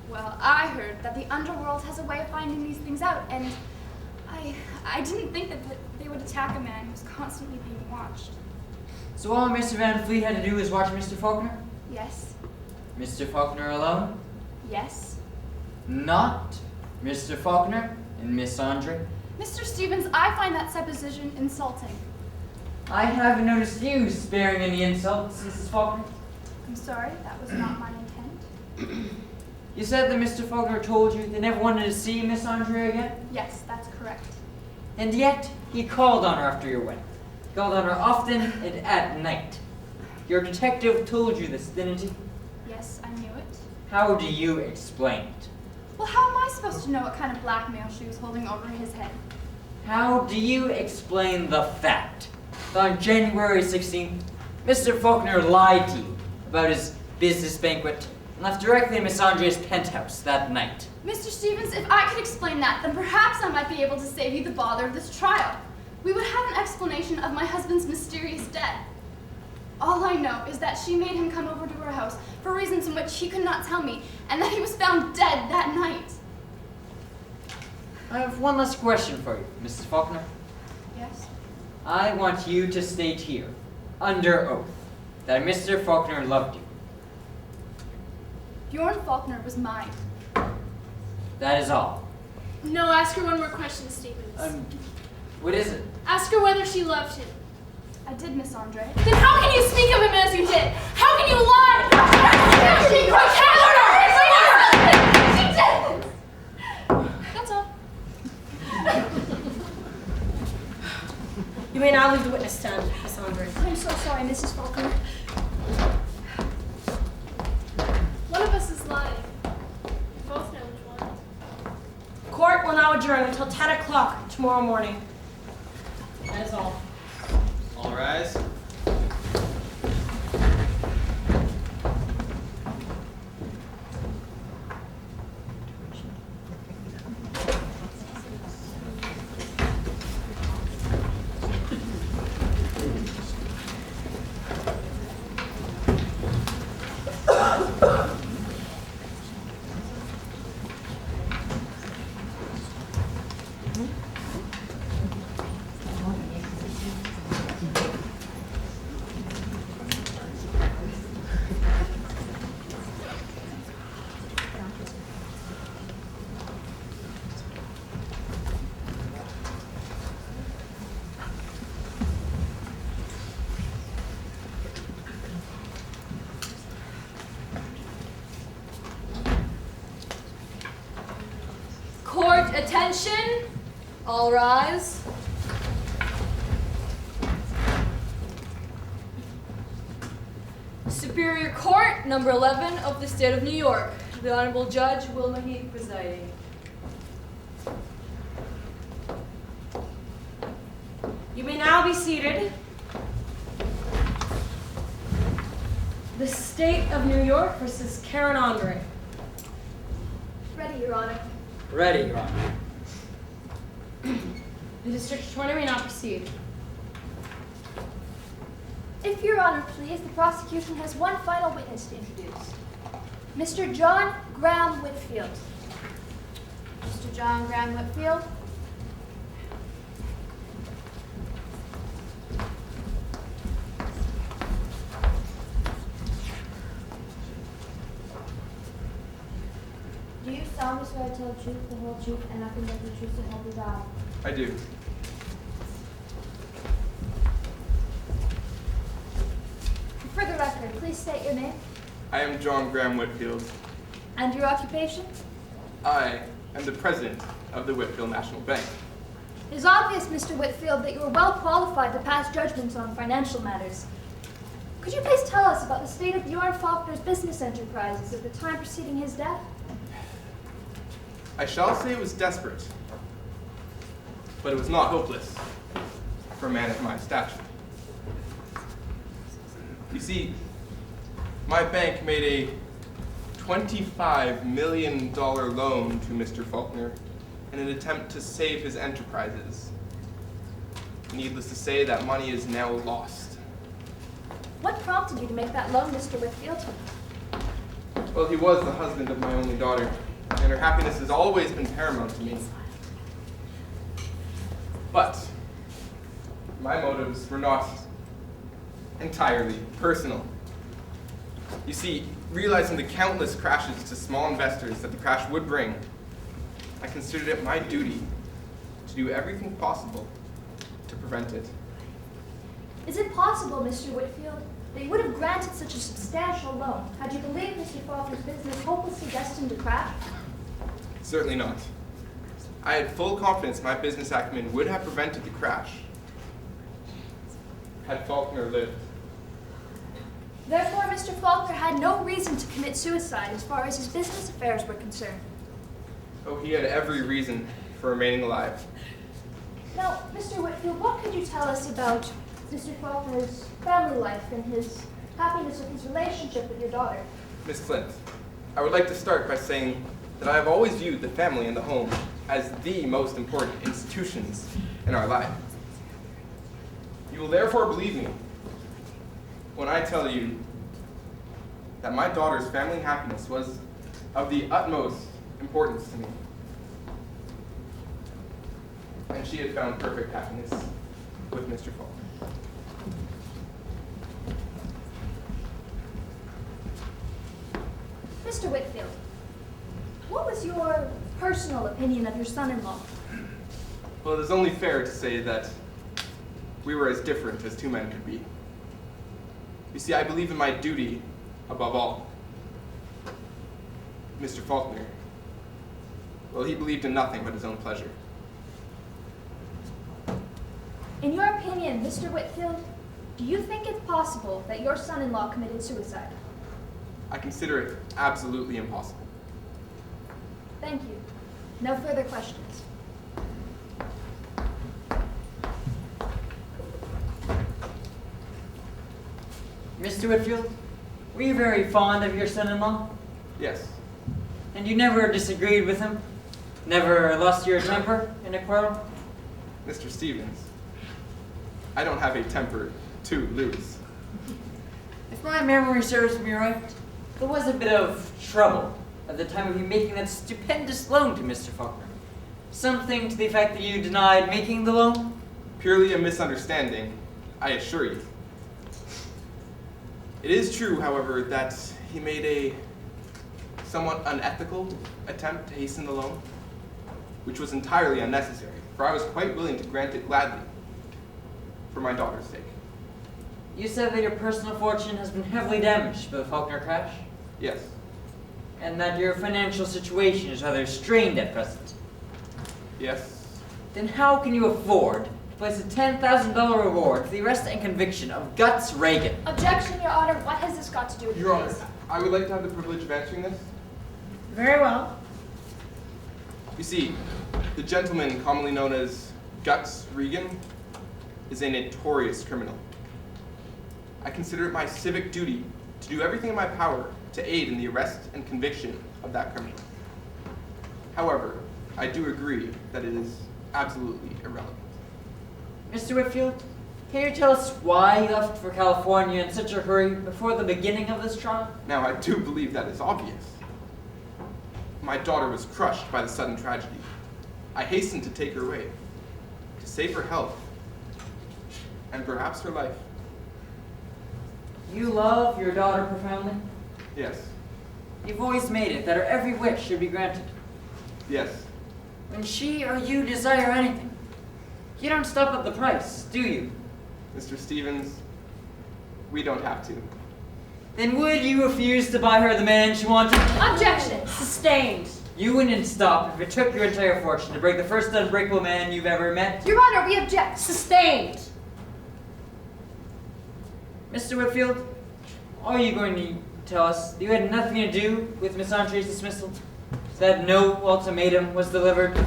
Well, I heard that the underworld has a way of finding these things out, and I didn't think that they would attack a man who's constantly being watched. So all Mr. Van Fleet had to do was watch Mr. Faulkner? Yes. Mr. Faulkner alone? Yes. Not Mr. Faulkner and Miss Andre? Mr. Stevens, I find that supposition insulting. I haven't noticed you sparing any insults, Mrs. Faulkner. I'm sorry, that was not my intent. You said that Mr. Faulkner told you they never wanted to see Miss Andre again? Yes, that's correct. And yet, he called on her after your wedding. He called on her often and at night. Your detective told you this, didn't he? Yes, I knew it. How do you explain it? Well, how am I supposed to know what kind of blackmail she was holding over his head? How do you explain the fact that on January 16th, Mr. Faulkner lied to you about his business banquet and left directly in Miss Andre's penthouse that night? Mr. Stevens, if I could explain that, then perhaps I might be able to save you the bother of this trial. We would have an explanation of my husband's mysterious death. All I know is that she made him come over to her house for reasons in which he could not tell me, and that he was found dead that night. I have one last question for you, Mrs. Faulkner. Yes? I want you to state here, under oath, that Mr. Faulkner loved you. Bjorn Faulkner was mine. That is all. No, ask her one more question, Stevens. What is it? Ask her whether she loved him. I did, Miss Andre. Then how can you speak of him as you did? How can you lie? She did! That's all. You may now leave the witness stand, Miss Andre. I'm so sorry, Mrs. Faulkner. One of us is lying. We both know which one. Court will now adjourn until 10 o'clock tomorrow morning. That is all. All rise. Attention! All rise. Superior Court, number 11 of the State of New York. The Honorable Judge Wilma Heath presiding. You may now be seated. The State of New York versus Karen Andre. Ready, Your Honor. Ready, Your Honor. The District Attorney may now proceed. If Your Honor please, the prosecution has one final witness to introduce. Mr. John Graham Whitfield. Mr. John Graham Whitfield. Do you solemnly swear to tell the truth, the whole truth, and nothing but the truth to help you God? I do. For the record, please state your name I am John Graham Whitfield. and your occupation. I am the president of the Whitfield National Bank. It is obvious, Mr. Whitfield, that you are well qualified to pass judgments on financial matters. Could you please tell us about the state of Bjorn Faulkner's business enterprises at the time preceding his death? I shall say it was desperate, but it was not hopeless for a man of my stature. You see, my bank made a $25 million loan to Mr. Faulkner in an attempt to save his enterprises. Needless to say, that money is now lost. What prompted you to make that loan, Mr. Whitfield? Well, he was the husband of my only daughter, and her happiness has always been paramount to me. But my motives were not entirely personal. You see, realizing the countless crashes to small investors that the crash would bring, I considered it my duty to do everything possible to prevent it. Is it possible, Mr. Whitfield, that you would have granted such a substantial loan had you believed Mr. Faulkner's business hopelessly destined to crash? Certainly not. I had full confidence my business acumen would have prevented the crash had Faulkner lived. Therefore, Mr. Faulkner had no reason to commit suicide as far as his business affairs were concerned. Oh, he had every reason for remaining alive. Now, Mr. Whitfield, what could you tell us about Mr. Faulkner's family life and his happiness with his relationship with your daughter? Miss Flint, I would like to start by saying that I have always viewed the family and the home as the most important institutions in our life. You will therefore believe me when I tell you that my daughter's family happiness was of the utmost importance to me. And she had found perfect happiness with Mr. Faulkner. Mr. Whitfield, what was your personal opinion of your son-in-law? Well, it is only fair to say that we were as different as two men could be. You see, I believe in my duty above all. Mr. Faulkner, well, he believed in nothing but his own pleasure. In your opinion, Mr. Whitfield, do you think it's possible that your son-in-law committed suicide? I consider it absolutely impossible. Thank you. No further questions. Mr. Whitfield, were you very fond of your son-in-law? Yes. And you never disagreed with him? Never lost your temper in a quarrel? Mr. Stevens, I don't have a temper to lose. If my memory serves me right, there was a bit of trouble at the time of you making that stupendous loan to Mr. Faulkner. Something to the effect that you denied making the loan? Purely a misunderstanding, I assure you. It is true, however, that he made a somewhat unethical attempt to hasten the loan, which was entirely unnecessary, for I was quite willing to grant it gladly for my daughter's sake. You said that your personal fortune has been heavily damaged by the Faulkner crash? Yes. And that your financial situation is rather strained at present? Yes? Then how can you afford to place a $10,000 reward for the arrest and conviction of Guts Reagan? Objection, Your Honor. What has this got to do with Your Honor, this? I would like to have the privilege of answering this. Very well. You see, the gentleman commonly known as Guts Reagan is a notorious criminal. I consider it my civic duty to do everything in my power to aid in the arrest and conviction of that criminal. However, I do agree that it is absolutely irrelevant. Mr. Whitfield, can you tell us why you left for California in such a hurry before the beginning of this trial? Now, I do believe that is obvious. My daughter was crushed by the sudden tragedy. I hastened to take her away, to save her health, and perhaps her life. You love your daughter profoundly? Yes. You've always made it that her every wish should be granted. Yes. When she or you desire anything, you don't stop at the price, do you? Mr. Stevens, we don't have to. Then would you refuse to buy her the man she wanted? Objection! Sustained. You wouldn't stop if it took your entire fortune to break the first unbreakable man you've ever met. Your Honor, we object. Sustained. Mr. Whitfield, are you going to tell us that you had nothing to do with Miss Entree's dismissal? That no ultimatum was delivered?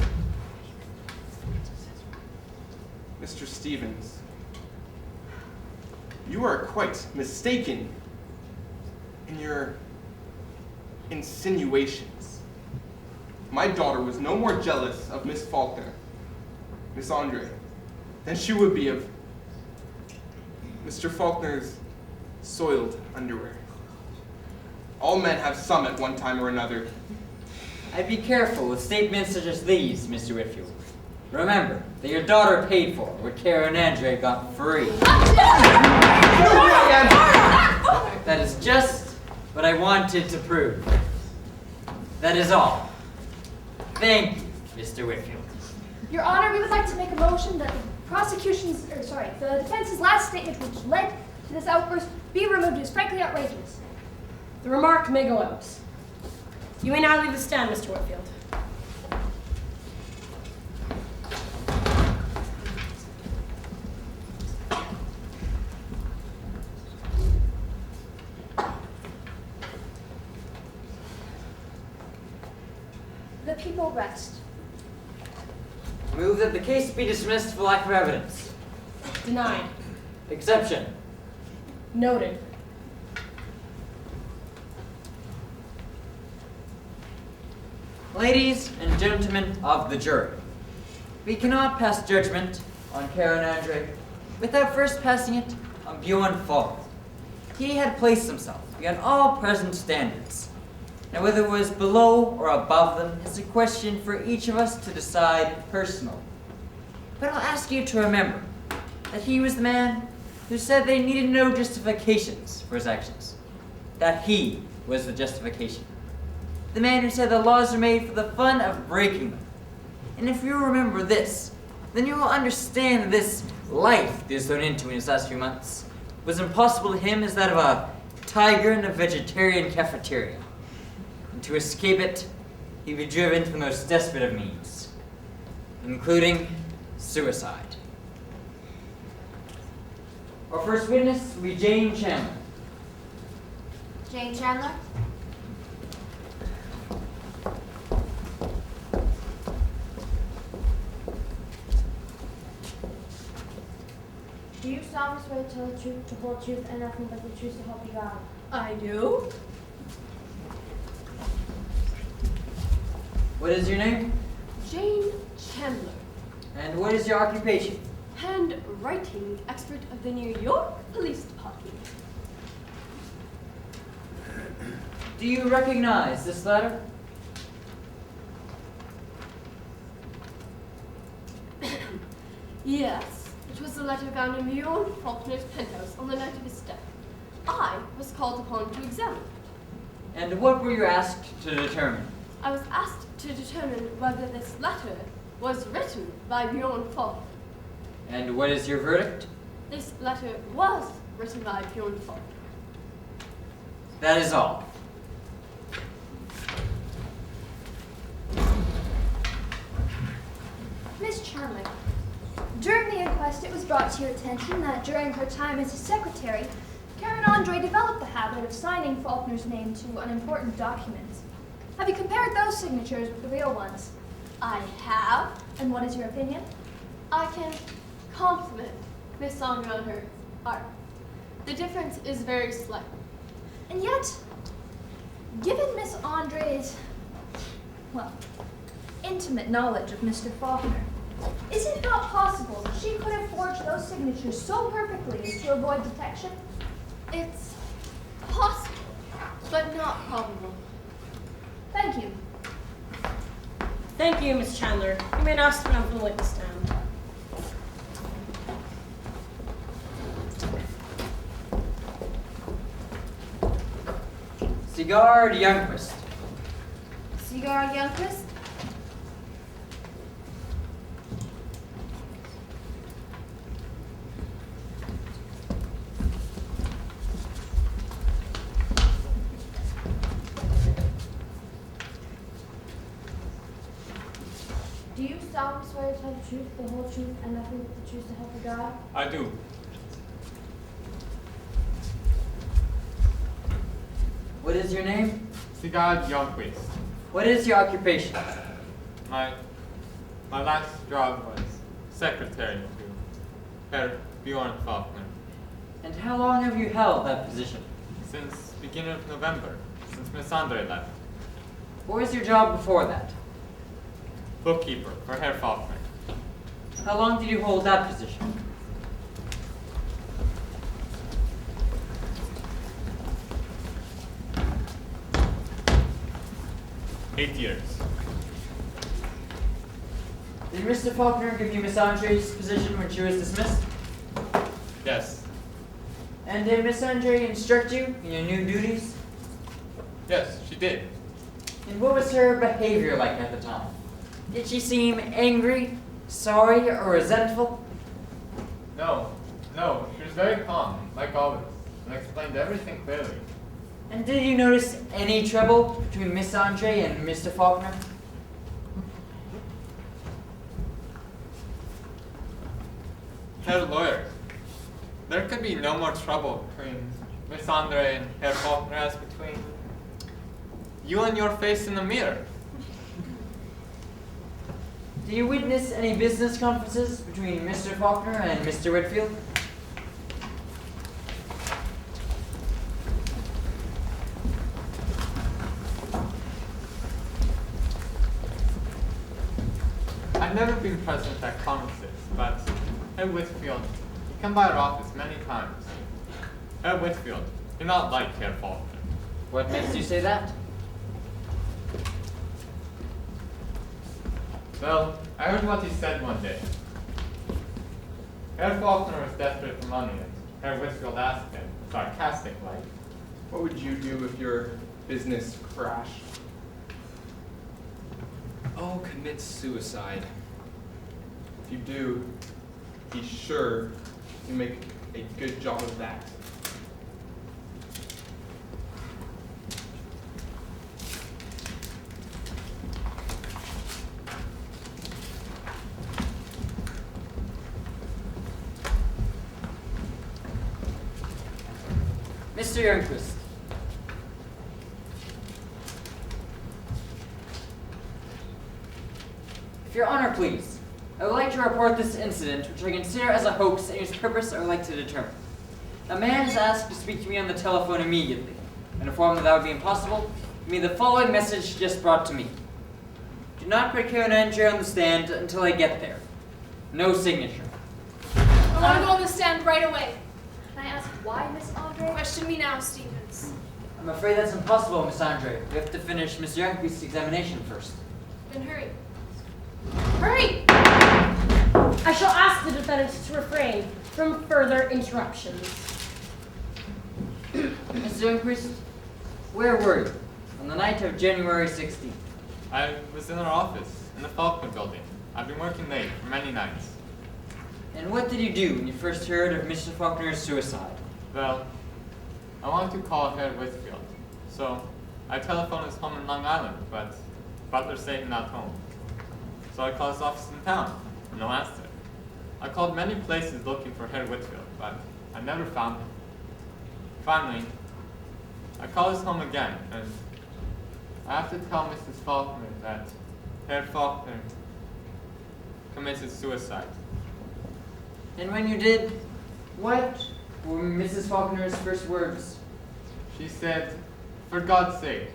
Mr. Stevens, you are quite mistaken in your insinuations. My daughter was no more jealous of Miss Faulkner, Miss Andre, than she would be of Mr. Faulkner's soiled underwear. All men have some at one time or another. I'd be careful with statements such as these, Mr. Whitfield. Remember that your daughter paid for what Kara and Andre got free. That is just what I wanted to prove. That is all. Thank you, Mr. Whitfield. Your Honor, we would like to make a motion that the defense's last statement which led to this outburst be removed. It is frankly outrageous. The remark may go out. You may now leave the stand, Mr. Whitfield. The people rest. Move that the case be dismissed for lack of evidence. Denied. Exception. Noted. Ladies and gentlemen of the jury, we cannot pass judgment on Kara and Andre without first passing it on Bjorn Falk. He had placed himself beyond all present standards. Now, whether it was below or above them is a question for each of us to decide personally. But I'll ask you to remember that he was the man who said they needed no justifications for his actions. That he was the justification. The man who said the laws are made for the fun of breaking them. And if you remember this, then you will understand that this life he was thrown into in his last few months was impossible to him as that of a tiger in a vegetarian cafeteria. And to escape it, he'd be driven to the most desperate of means, including suicide. Our first witness will be Jane Chandler. Jane Chandler? Do you solemnly swear to tell the truth, the whole truth, and nothing but the truth to help you God? I do. What is your name? Jane Chandler, And what is your occupation? handwriting expert of the New York Police Department. Do you recognize this letter? Yes, it was the letter found in Bjorn Faulkner's penthouse on the night of his death. I was called upon to examine it. And what were you asked to determine? I was asked to determine whether this letter was written by Bjorn Faulkner. And what is your verdict? This letter was written by Bjorn Faulkner. That is all. Chandler. During the inquest, it was brought to your attention that during her time as his secretary, Karen Andre developed the habit of signing Faulkner's name to unimportant documents. Have you compared those signatures with the real ones? I have. And what is your opinion? I can compliment Miss Sandra on her art. The difference is very slight. And yet, given Miss Andre's, well, intimate knowledge of Mr. Faulkner, is it not possible that she could have forged those signatures so perfectly as to avoid detection? It's possible, but not probable. Thank you. Thank you, Miss Chandler. You may now stand from the witness stand. Sigurd Youngquist. Sigurd Youngquist? Do you solemnly swear to tell the truth, the whole truth, and nothing but the truth to help you God? I do. What is your name? Sigurd Youngquist. What is your occupation? My last job was secretary to Herr Bjorn Faulkner. And how long have you held that position? Since beginning of November, since Miss Andre left. What was your job before that? Bookkeeper for Herr Faulkner. How long did you hold that position? $8 years. Did Mr. Faulkner give you Miss Andre's position when she was dismissed? Yes. And did Miss Andre instruct you in your new duties? Yes, she did. And what was her behavior like at the time? Did she seem angry, sorry, or resentful? No, she was very calm, like always, and explained everything clearly. And did you notice any trouble between Miss Andre and Mr. Faulkner? Herr Lawyer, there could be no more trouble between Miss Andre and Herr Faulkner as between you and your face in the mirror. Do you witness any business conferences between Mr. Faulkner and Mr. Whitfield? I've never been present at conferences, but Herr Whitfield, he come by our office many times. Herr Whitfield, you're not like Herr Faulkner. What makes you say that? Well, I heard what he said one day. Herr Faulkner was desperate for money, and Herr Whitfield asked him, sarcastic-like, What would you do if your business crashed? Oh, commit suicide. If you do, be sure you make a good job of that. Mr. Youngquist. If Your Honor, please, I would like to report this incident, which I consider as a hoax and whose purpose I would like to determine. A man has asked to speak to me on the telephone immediately. And informed that would be impossible, give me the following message just brought to me. Do not put Karen Andre on the stand until I get there. No signature. I want to go on the stand right away. Can I ask why, Miss Andre? Question me now, Stevens. I'm afraid that's impossible, Miss Andre. We have to finish Mr. Youngquist's examination first. Then hurry. Hurry! I shall ask the defendants to refrain from further interruptions. Mr. Youngquist, where were you on the night of January 16th? I was in our office, in the Faulkner building. I've been working late for many nights. And what did you do when you first heard of Mr. Faulkner's suicide? Well, I wanted to call Herr Whitfield, so I telephoned his home in Long Island, but Butler said not home. So I called his office in town. No answer. I called many places looking for Herr Whitfield, but I never found him. Finally, I called his home again, and I have to tell Mrs. Faulkner that Herr Faulkner committed suicide. And when you did, what were Mrs. Faulkner's first words? She said, "For God's sake,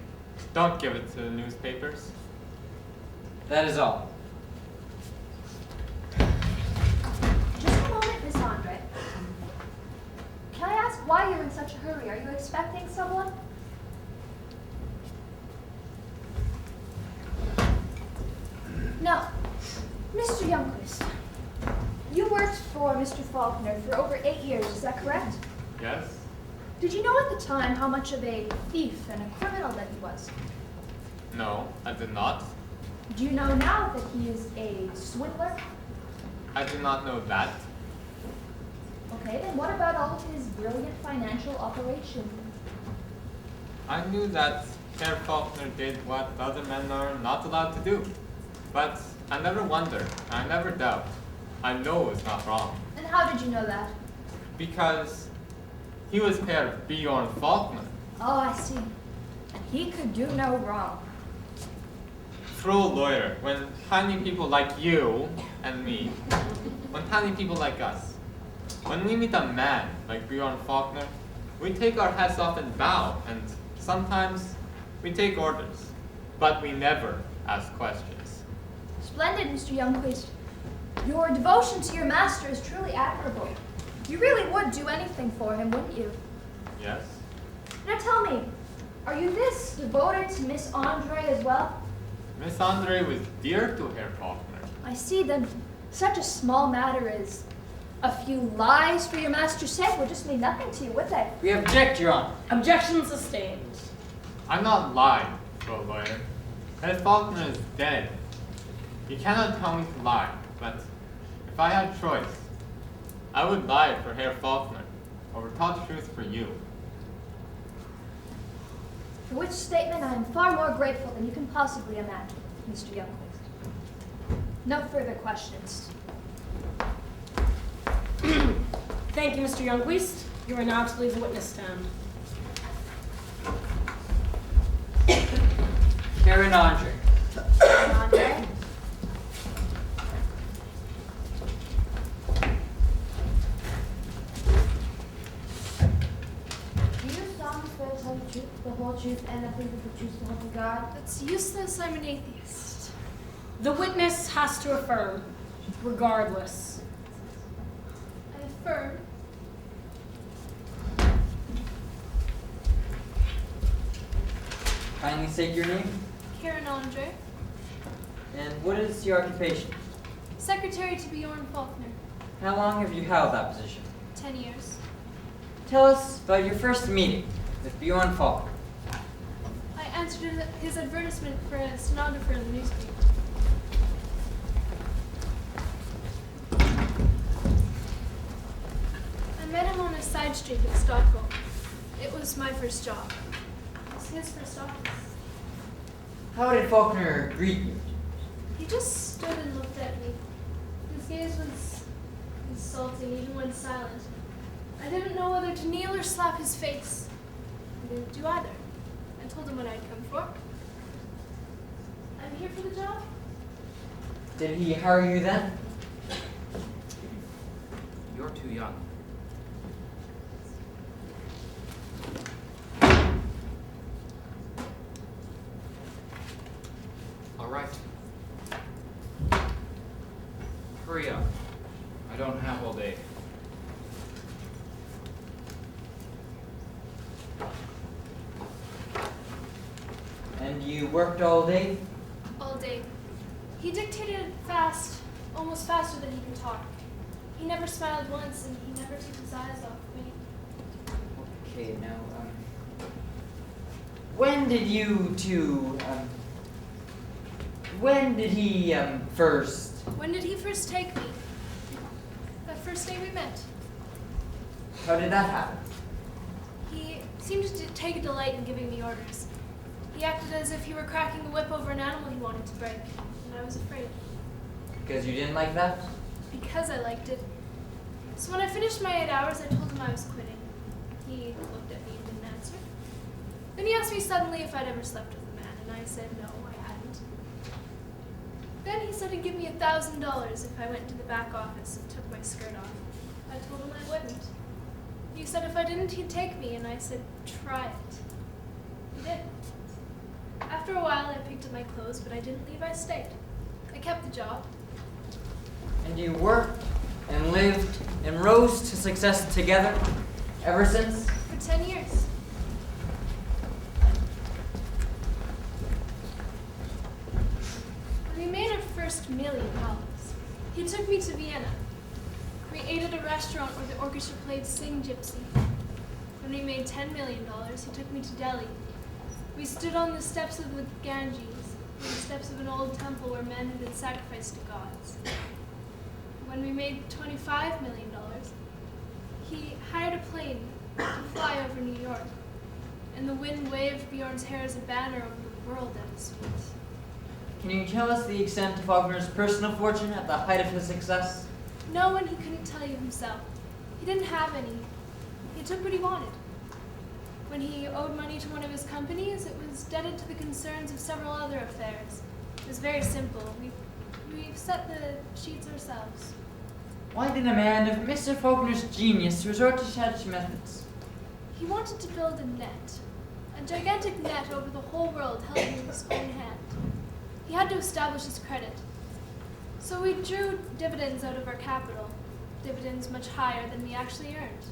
don't give it to the newspapers." That is all. Just a moment, Miss Andre. Can I ask why you're in such a hurry? Are you expecting someone? No. Mr. Youngquist, you worked for Mr. Faulkner for over 8 years, is that correct? Yes? Did you know at the time how much of a thief and a criminal that he was? No, I did not. Do you know now that he is a swindler? I did not know that. Okay, then what about all of his brilliant financial operations? I knew that Herr Faulkner did what other men are not allowed to do. But I never wondered, I never doubt. I know it's not wrong. And how did you know that? Because he was Herr Bjorn Faulkner. Oh, I see. And he could do no wrong. Through a lawyer, when tiny people like you and me, when tiny people like us, when we meet a man like Bjorn Faulkner, we take our hats off and bow, and sometimes we take orders, but we never ask questions. Splendid, Mr. Youngquist. Your devotion to your master is truly admirable. You really would do anything for him, wouldn't you? Yes? Now tell me, are you this devoted to Miss Andre as well? Miss Andre was dear to Herr Faulkner. I see, then such a small matter as a few lies for your master's sake would just mean nothing to you, would they? We object, Your Honor. Objection sustained. I'm not lying to a lawyer. Herr Faulkner is dead. You cannot tell me to lie, but if I had choice, I would lie for Herr Faulkner or tell truth for you. For which statement I am far more grateful than you can possibly imagine, Mr. Youngquist. No further questions. Thank you, Mr. Youngquist. You are now to leave the witness stand. Karen Andre. Andre? Do you solemnly swear to tell the truth, the whole truth, and nothing but the truth, so help you God? That's useless. I'm an atheist. The witness has to affirm, regardless. I affirm. Kindly state your name. Karen Andre, And what is your occupation? secretary to Bjorn Faulkner, How long have you held that position? 10 years. Tell us about your first meeting with Bjorn Faulkner. I answered his advertisement for a stenographer in the newspaper. I met him on a side street in Stockholm. It was my first job. It was his first office. How did Faulkner greet you? He just stood and looked at me. His gaze was insulting, even when silent. I didn't know whether to kneel or slap his face. I didn't do either. I told him what I'd come for. I'm here for the job. Did he hire you then? You're too young. All right. Hurry up. I don't have all day. And you worked all day? All day. He dictated fast, almost faster than he could talk. He never smiled once, and he never took his eyes off me. Okay, now, when did you two, when did he, first? When did he first take me? That first day we met. How did that happen? He seemed to take a delight in giving me orders. He acted as if he were cracking the whip over an animal he wanted to break, and I was afraid. Because you didn't like that? Because I liked it. So when I finished my 8 hours, I told him I was quitting. He looked at me and didn't answer. Then he asked me suddenly if I'd ever slept with a man, and I said no, I hadn't. Then he said he'd give me $1,000 if I went to the back office and took my skirt off. I told him I wouldn't. He said if I didn't, he'd take me, and I said, try it. He did. After a while, I picked up my clothes, but I didn't leave, I stayed. I kept the job. And you worked and lived and rose to success together ever since? For 10 years. When we made our first $1 million, he took me to Vienna. We ate at a restaurant where the orchestra played Sing Gypsy. When we made $10 million, he took me to Delhi. We stood on the steps of the Ganges, the steps of an old temple where men had been sacrificed to gods. When we made $25 million, he hired a plane to fly over New York, and the wind waved Bjorn's hair as a banner over the world at his feet. Can you tell us the extent of Faulkner's personal fortune at the height of his success? No one, he couldn't tell you himself. He didn't have any. He took what he wanted. When he owed money to one of his companies, it was debted to the concerns of several other affairs. It was very simple. We set the sheets ourselves. Why did a man of Mr. Faulkner's genius resort to such methods? He wanted to build a net, a gigantic net over the whole world held in his own hand. He had to establish his credit. So we drew dividends out of our capital, dividends much higher than we actually earned.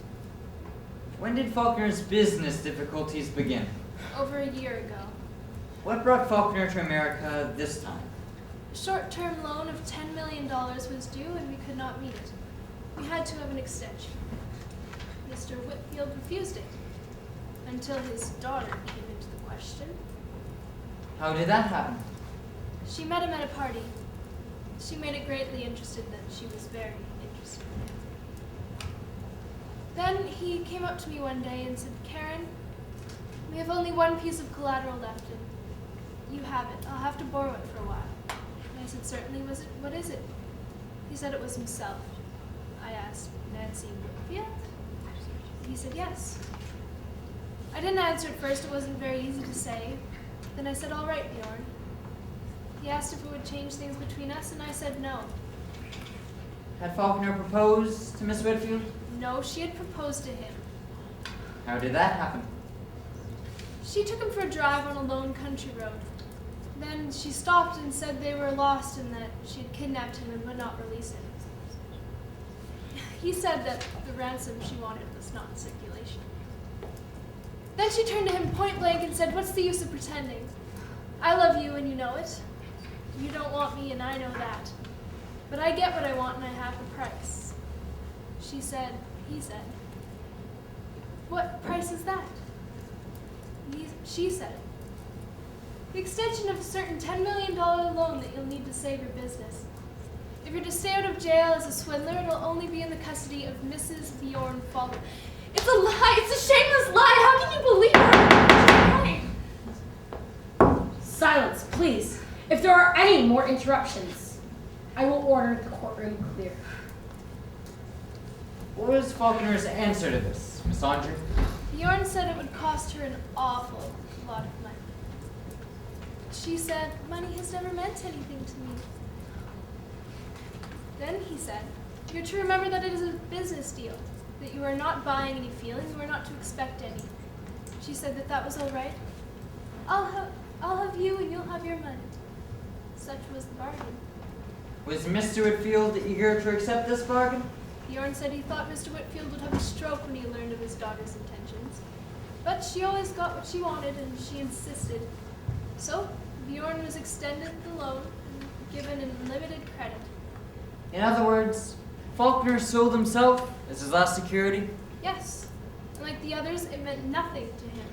When did Faulkner's business difficulties begin? Over a year ago. What brought Faulkner to America this time? A short-term loan of $10 million was due and we could not meet it. We had to have an extension. Mr. Whitfield refused it, until his daughter came into the question. How did that happen? She met him at a party. She made it greatly interested that she was very interested in him. Then he came up to me one day and said, Karen, we have only one piece of collateral left and you have it. I'll have to borrow it for a while. And I said, certainly. What is it? He said it was himself. I asked, Nancy Whitfield? He said, yes. I didn't answer at first. It wasn't very easy to say. Then I said, all right, Bjorn. He asked if it would change things between us, and I said no. Had Faulkner proposed to Miss Whitfield? No, she had proposed to him. How did that happen? She took him for a drive on a lone country road. Then she stopped and said they were lost and that she had kidnapped him and would not release him. He said that the ransom she wanted was not in circulation. Then she turned to him point blank and said, what's the use of pretending? I love you and you know it. You don't want me and I know that. But I get what I want and I have the price. He said, what price is that? She said, the extension of a certain $10 million loan that you'll need to save your business. If you're to stay out of jail as a swindler, it'll only be in the custody of Mrs. Bjorn Faulkner. It's a lie! It's a shameless lie! How can you believe her? Silence, please. If there are any more interruptions, I will order the courtroom clear. What was Faulkner's answer to this, Miss Andre? Bjorn said it would cost her an awful lot of money. She said, money has never meant anything to me. Then he said, you're to remember that it is a business deal, that you are not buying any feeling, you are not to expect any. She said that that was all right. I'll have you and you'll have your money. Such was the bargain. Was Mr. Whitfield eager to accept this bargain? Bjorn said he thought Mr. Whitfield would have a stroke when he learned of his daughter's intentions. But she always got what she wanted and she insisted. So Bjorn was extended the loan and given unlimited credit. In other words, Faulkner sold himself as his last security? Yes. And like the others, it meant nothing to him.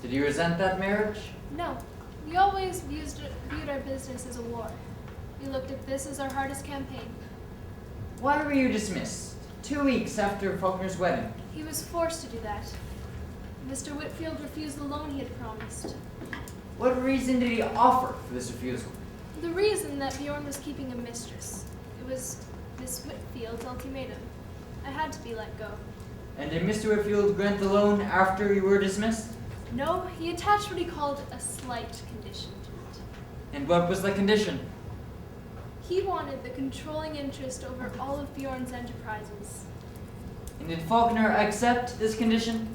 Did he resent that marriage? No. We always viewed our business as a war. We looked at this as our hardest campaign. Why were you dismissed 2 weeks after Faulkner's wedding? He was forced to do that. Mr. Whitfield refused the loan he had promised. What reason did he offer for this refusal? The reason that Bjorn was keeping a mistress. It was Miss Whitfield's ultimatum. I had to be let go. And did Mr. Whitfield grant the loan after you were dismissed? No, he attached what he called a slight condition to it. And what was the condition? He wanted the controlling interest over all of Bjorn's enterprises. And did Faulkner accept this condition?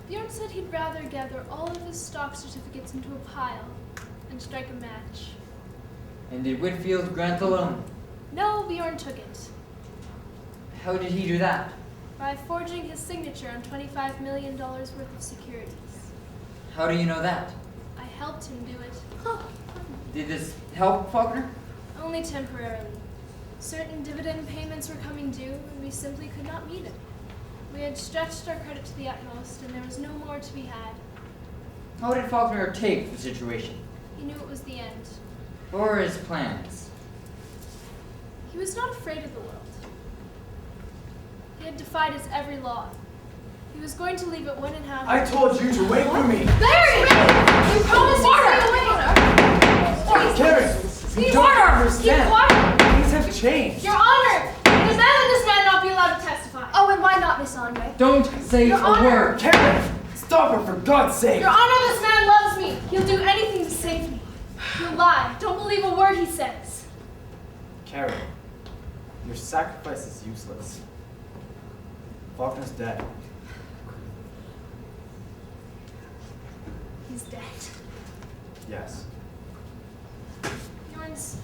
Bjorn said he'd rather gather all of his stock certificates into a pile and strike a match. And did Whitfield grant the loan? No, Bjorn took it. How did he do that? By forging his signature on $25 million worth of securities. How do you know that? I helped him do it. Did this help Faulkner? Only temporarily. Certain dividend payments were coming due, and we simply could not meet it. We had stretched our credit to the utmost, and there was no more to be had. How did Faulkner take the situation? He knew it was the end. What were his plans? He was not afraid of the world. He had defied its every law. He was going to leave it 1.5. I told you to wait for me. Larry! You promised to stay away! Karen, you Keep don't order! understand. Keep quiet! Things have changed. Your Honor! It is man and this man not be allowed to testify. Oh, and why not, Miss Andre? Don't say Your a Honor! word! Karen, stop her for God's sake. Your Honor, this man loves me. He'll do anything to save me. He'll lie. Don't believe a word he says. Karen, your sacrifice is useless. Faulkner's dead. He's dead. Yes. Bjorn's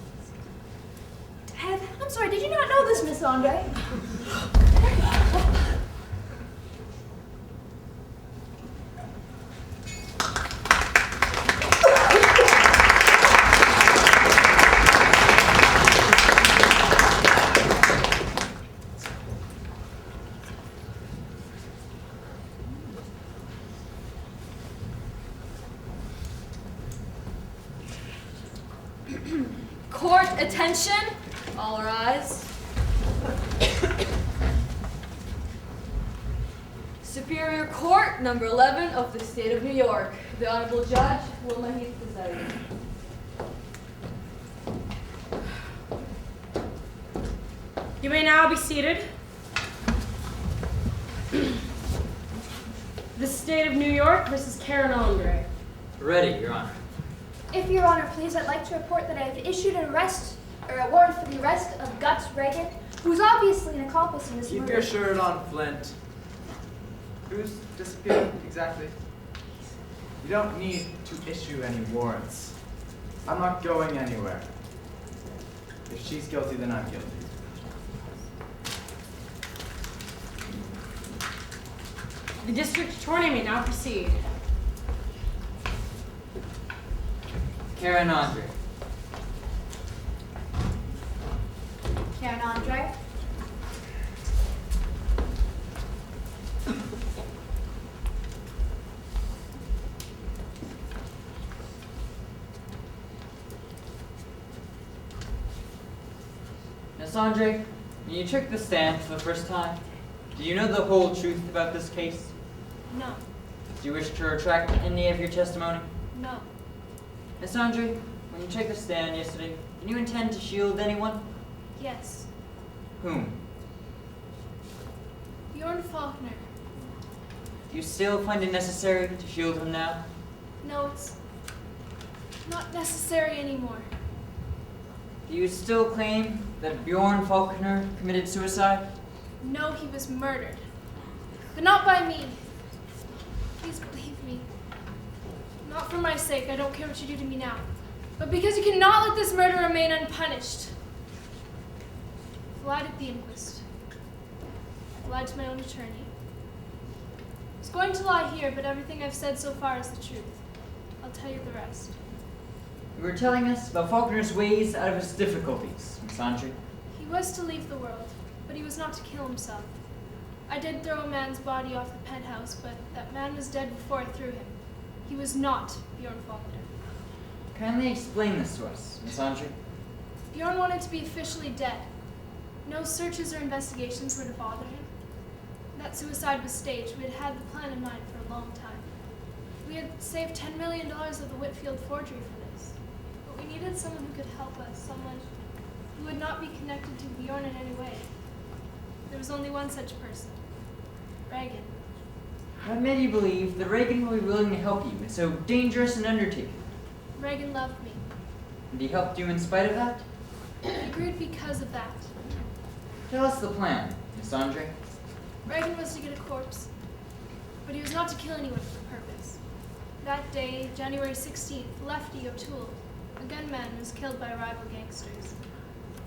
Dead? I'm sorry, did you not know this, Miss Andre? Court attention. All rise. Superior Court, number 11 of the State of New York. The Honorable Judge Wilma Heath presiding. You may now be seated. The State of New York versus Karen Andre. Ready, Your Honor. If Your Honor, please, I'd like to report that I have issued a warrant for the arrest of Gus Reagan, who's obviously an accomplice in this Keep murder. your shirt on, Flint. Who's disappeared exactly? You don't need to issue any warrants. I'm not going anywhere. If she's guilty, then I'm guilty. The district attorney may now proceed. Karen Andre. Karen Andre. Miss Andre, when you took the stand for the first time, do you know the whole truth about this case? No. Do you wish to retract any of your testimony? No. Miss Andre, when you took the stand yesterday, did you intend to shield anyone? Yes. Whom? Bjorn Faulkner. Do you still find it necessary to shield him now? No, it's not necessary anymore. Do you still claim that Bjorn Faulkner committed suicide? No, he was murdered. But not by me. Please believe me. Not for my sake, I don't care what you do to me now. But because you cannot let this murder remain unpunished. I lied at the inquest. I lied to my own attorney. I was going to lie here, but everything I've said so far is the truth. I'll tell you the rest. You were telling us about Faulkner's ways out of his difficulties, Miss Andre. He was to leave the world, but he was not to kill himself. I did throw a man's body off the penthouse, but that man was dead before I threw him. He was not Bjorn Faulkner. Kindly explain this to us, Miss Andre. Bjorn wanted to be officially dead. No searches or investigations were to bother him. That suicide was staged. We had had the plan in mind for a long time. We had saved $10 million of the Whitfield forgery for this. But we needed wanted someone who could help us, someone who would not be connected to Bjorn in any way. There was only one such person, Reagan. What made you believe that Reagan will be willing to help you in so dangerous an undertaking? Reagan loved me. And he helped you in spite of that? He agreed because of that. Tell us the plan, Miss Andre. Reagan was to get a corpse, but he was not to kill anyone for the purpose. That day, January 16th, Lefty O'Toole, a gunman, was killed by rival gangsters.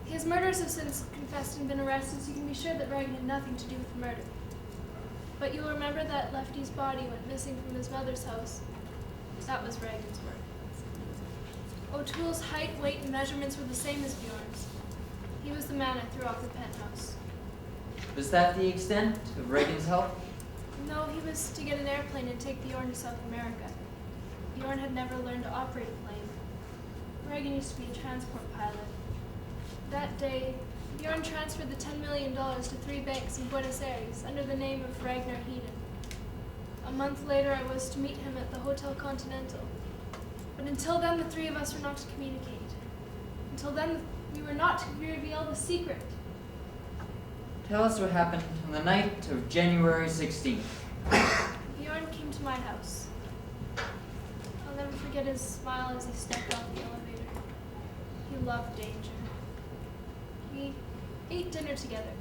His murderers have since confessed and been arrested, so you can be sure that Reagan had nothing to do with the murder. But you'll remember that Lefty's body went missing from his mother's house. That was Reagan's work. O'Toole's height, weight, and measurements were the same as Bjorn's. He was the man I threw off the penthouse. Was that the extent of Reagan's help? No, he was to get an airplane and take Bjorn to South America. Bjorn had never learned to operate a plane. Reagan used to be a transport pilot. That day, Bjorn transferred the $10 million to 3 banks in Buenos Aires under the name of Ragnar Hedin. A month later, I was to meet him at the Hotel Continental. But until then, the three of us were not to communicate. Until then, we were not to reveal the secret. Tell us what happened on the night of January 16th. Bjorn came to my house. I'll never forget his smile as he stepped off the elevator. He loved danger. We ate dinner together.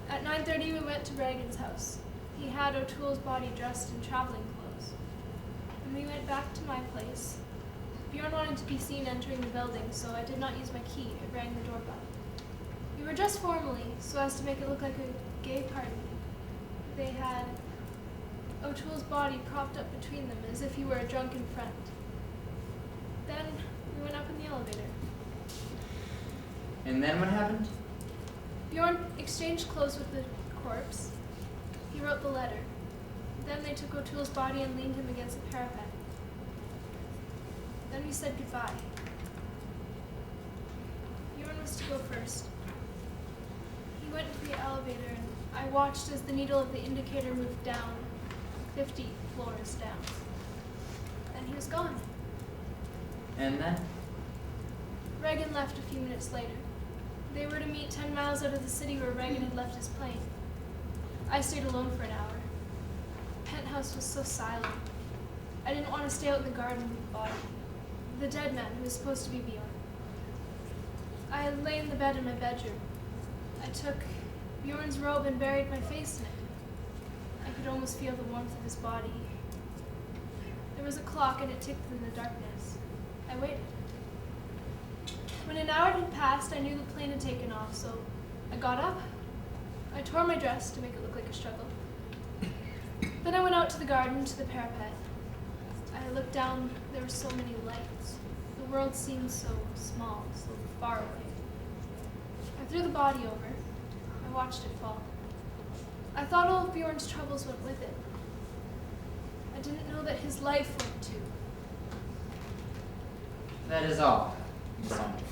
At 9:30, we went to Reagan's house. He had O'Toole's body dressed in traveling clothes. And we went back to my place. Bjorn wanted to be seen entering the building, so I did not use my key. It rang the doorbell. We were dressed formally, so as to make it look like a gay party. They had O'Toole's body propped up between them as if he were a drunken friend. Then we went up in the elevator. And then what happened? Bjorn exchanged clothes with the corpse. He wrote the letter. Then they took O'Toole's body and leaned him against the parapet. Then we said goodbye. Bjorn was to go first. He went into the elevator, and I watched as the needle of the indicator moved down, 50 floors down. Then he was gone. And then? Reagan left a few minutes later. They were to meet 10 miles out of the city where Reagan had left his plane. I stayed alone for an hour. The penthouse was so silent. I didn't want to stay out in the garden with the body. The dead man who was supposed to be Bjorn. I lay in the bed in my bedroom. I took Bjorn's robe and buried my face in it. I could almost feel the warmth of his body. There was a clock and it ticked in the darkness. I waited. When an hour had passed, I knew the plane had taken off, so I got up. I tore my dress to make it look like a struggle. Then I went out to the garden, to the parapet. I looked down, there were so many lights. The world seemed so small, so far away. I threw the body over. I watched it fall. I thought all of Bjorn's troubles went with it. I didn't know that his life went too. That is all, Miss Andre.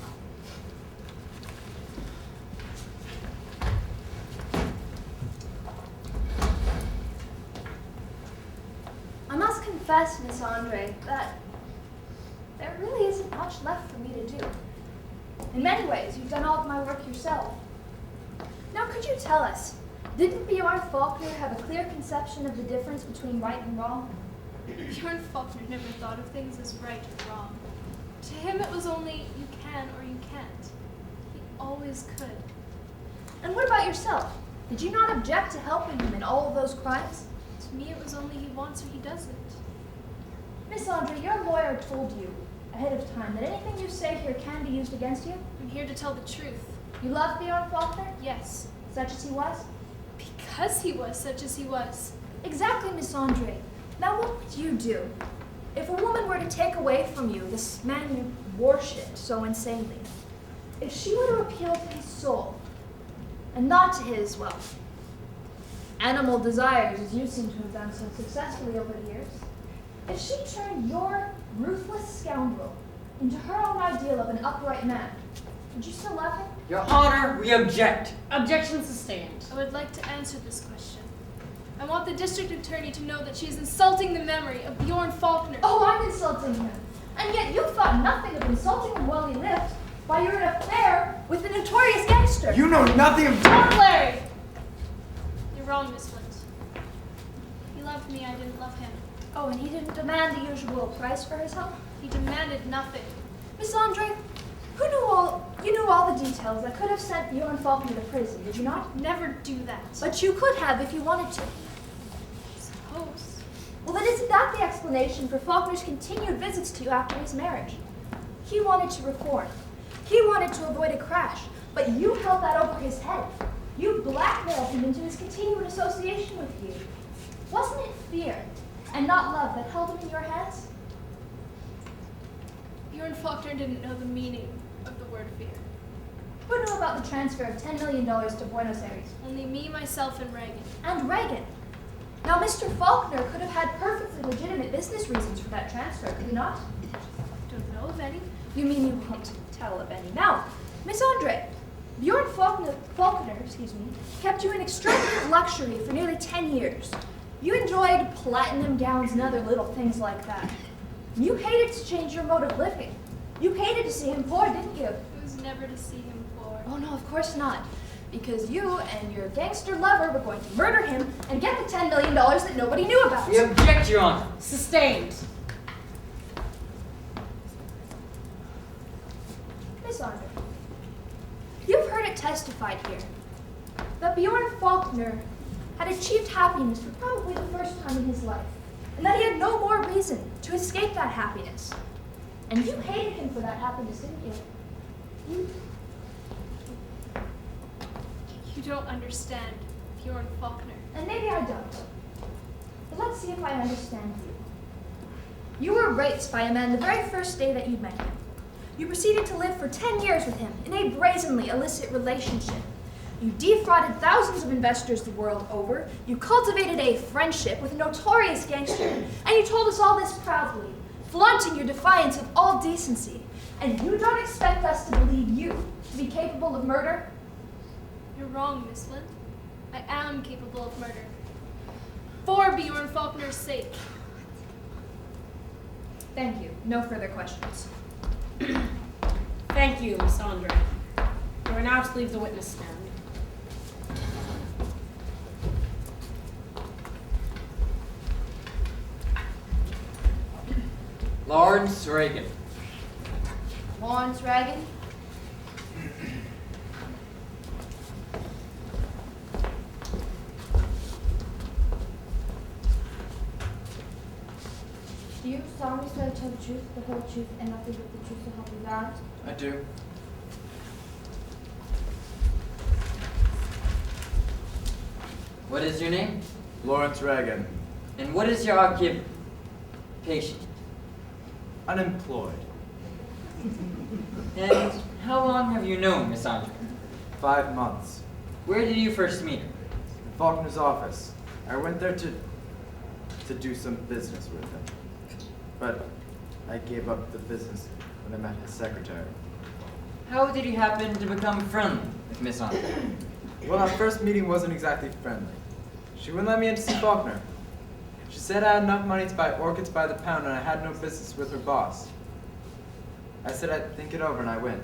I must confess, Miss Andre, that there really isn't much left for me to do. In many ways, you've done all of my work yourself. Now, could you tell us, didn't Bjorn Faulkner have a clear conception of the difference between right and wrong? Bjorn Faulkner never thought of things as right or wrong. To him, it was only you can or you can't. He always could. And what about yourself? Did you not object to helping him in all of those crimes? To me, it was only he wants or he doesn't. Miss Andre, your lawyer told you ahead of time that anything you say here can be used against you? I'm here to tell the truth. You love Bjorn Faulkner? Yes. Such as he was? Because he was such as he was. Exactly, Miss Andre. Now what would you do if a woman were to take away from you this man you worshipped so insanely? If she were to appeal to his soul and not to his, well, animal desires, as you seem to have done so successfully over the years, if she turned your ruthless scoundrel into her own ideal of an upright man, would you still love him? Your Honor, we object. Objection sustained. I would like to answer this question. I want the district attorney to know that she is insulting the memory of Bjorn Faulkner. Oh, I'm insulting him. And yet you thought nothing of insulting him while he lived by your affair with the notorious gangster. You know nothing of... Don't, Larry! You're wrong, Miss Flint. He loved me, I didn't love him. Oh, and he didn't demand the usual price for his help? He demanded nothing. Miss Andre, you knew all the details that could have sent you and Faulkner to prison, did you not? Never do that. But you could have if you wanted to. Suppose. Well, then isn't that the explanation for Faulkner's continued visits to you after his marriage? He wanted to reform. He wanted to avoid a crash, but you held that over his head. You blackmailed him into his continued association with you. Wasn't it fear and not love that held him in your hands? Bjorn Faulkner didn't know the meaning of the word fear. Who knew about the transfer of $10 million to Buenos Aires? Only me, myself, and Reagan. And Reagan. Now, Mr. Faulkner could have had perfectly legitimate business reasons for that transfer, could he not? Don't know of any. You mean you won't tell of any? Now, Miss Andre, Bjorn Faulkner, kept you in extravagant luxury for nearly 10 years. You enjoyed platinum gowns and other little things like that. You hated to change your mode of living. You hated to see him poor, didn't you? It was never to see him poor. Oh, no, of course not. Because you and your gangster lover were going to murder him and get the $10 million that nobody knew about. We object, Your Honor. Sustained. Miss Andre, you've heard it testified here that Bjorn Faulkner had achieved happiness for probably the first time in his life, and that he had no more reason to escape that happiness. And you hated him for that happiness, didn't you? You don't understand Bjorn Faulkner. And maybe I don't. But let's see if I understand you. You were raped by a man the very first day that you met him. You proceeded to live for 10 years with him in a brazenly illicit relationship. You defrauded thousands of investors the world over. You cultivated a friendship with a notorious gangster. And you told us all this proudly, flaunting your defiance of all decency. And you don't expect us to believe you to be capable of murder? You're wrong, Miss Flint. I am capable of murder. For Bjorn Faulkner's sake. Thank you. No further questions. Thank you, Miss Andre. You are now to leave the witness stand. Lawrence Reagan. Lawrence Reagan? Do you solemnly swear to tell the truth, the whole truth, and nothing but the truth to help you God? I do. What is your name? Lawrence Reagan. And what is your occupation? Unemployed. And how long have you known Miss Andre? 5 months. Where did you first meet her? In Faulkner's office. I went there to do some business with him. But I gave up the business when I met his secretary. How did you happen to become friendly with Miss Andre? Well, our first meeting wasn't exactly friendly. She wouldn't let me in to see Faulkner. She said I had enough money to buy orchids by the pound and I had no business with her boss. I said I'd think it over and I went.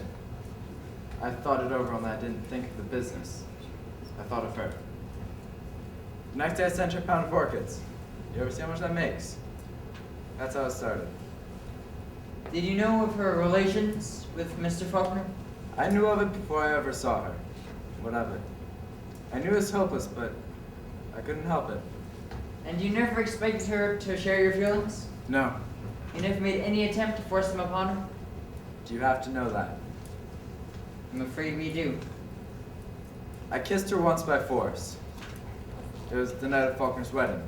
I thought it over and I didn't think of the business. I thought of her. The next day I sent her a pound of orchids. You ever see how much that makes? That's how it started. Did you know of her relations with Mr. Faulkner? I knew of it before I ever saw her. Whatever. I knew it was hopeless, but I couldn't help it. And you never expected her to share your feelings? No. You never made any attempt to force them upon her? Do you have to know that? I'm afraid we do. I kissed her once by force. It was the night of Faulkner's wedding.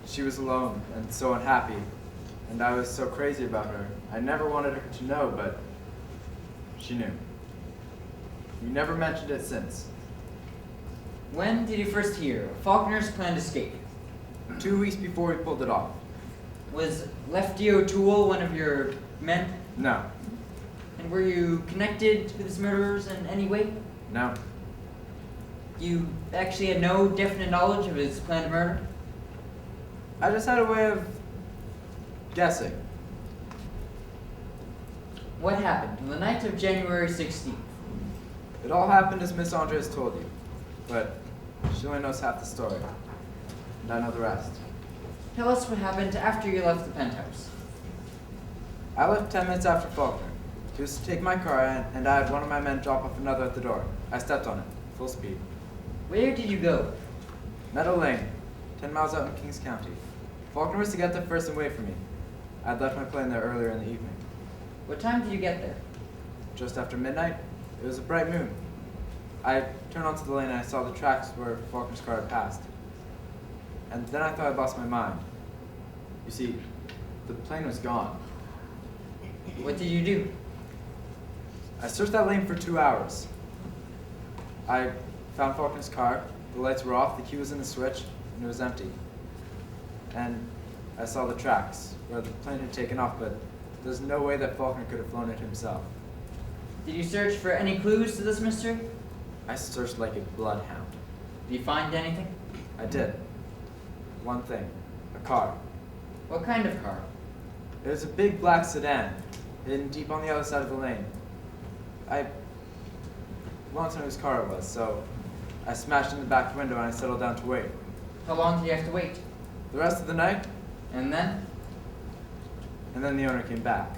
She was alone and so unhappy, and I was so crazy about her. I never wanted her to know, but she knew. We never mentioned it since. When did you first hear of Faulkner's planned escape? 2 weeks before we pulled it off. Was Lefty O'Toole one of your men? No. And were you connected with his murderers in any way? No. You actually had no definite knowledge of his planned murder? I just had a way of guessing. What happened on the night of January 16th? It all happened as Miss Andres told you, but she only knows half the story, and I know the rest. Tell us what happened after you left the penthouse. I left 10 minutes after Faulkner. He was to take my car, and I had one of my men drop off another at the door. I stepped on it, full speed. Where did you go? Meadow Lane, 10 miles out in Kings County. Faulkner was to get there first and wait for me. I had left my plane there earlier in the evening. What time did you get there? Just after midnight. It was a bright moon. I turned onto the lane and I saw the tracks where Faulkner's car had passed. And then I thought I'd lost my mind. You see, the plane was gone. What did you do? I searched that lane for 2 hours. I found Faulkner's car. The lights were off, the key was in the switch, and it was empty. And I saw the tracks where the plane had taken off, but there's no way that Faulkner could have flown it himself. Did you search for any clues to this mystery? I searched like a bloodhound. Did you find anything? I did. One thing. A car. What kind of car? It was a big black sedan, hidden deep on the other side of the lane. I wanted to know whose car it was, so I smashed in the back window and I settled down to wait. How long did you have to wait? The rest of the night, And then? and then the owner came back.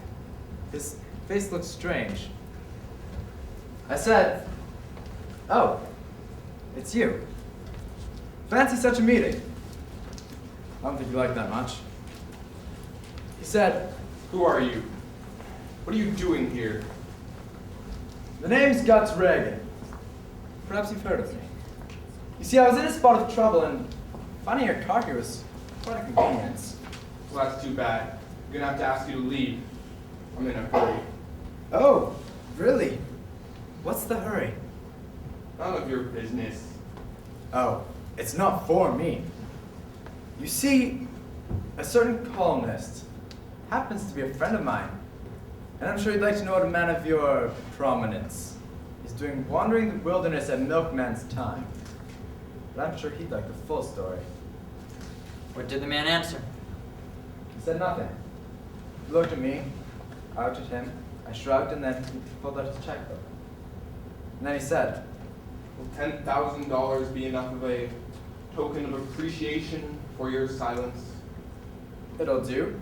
His face looked strange. I said, "Oh, it's you. Fancy such a meeting." I don't think you like that much. He said, Who are you? What are you doing here? "The name's Guts Reagan. Perhaps you've heard of me. You see, I was in a spot of trouble, and finding your car here was quite a convenience." Well, that's too bad. I'm gonna have to ask you to leave. I'm in a hurry. "Oh, really? What's the hurry?" None of your business. "Oh, it's not for me. You see, a certain columnist happens to be a friend of mine, and I'm sure you'd like to know what a man of your prominence is doing wandering the wilderness at milkman's time. But I'm sure he'd like the full story." What did the man answer? He said nothing. He looked at me, I looked at him, I shrugged, and then he pulled out his checkbook. And then he said, Will $10,000 be enough of a token of appreciation for your silence? "It'll do.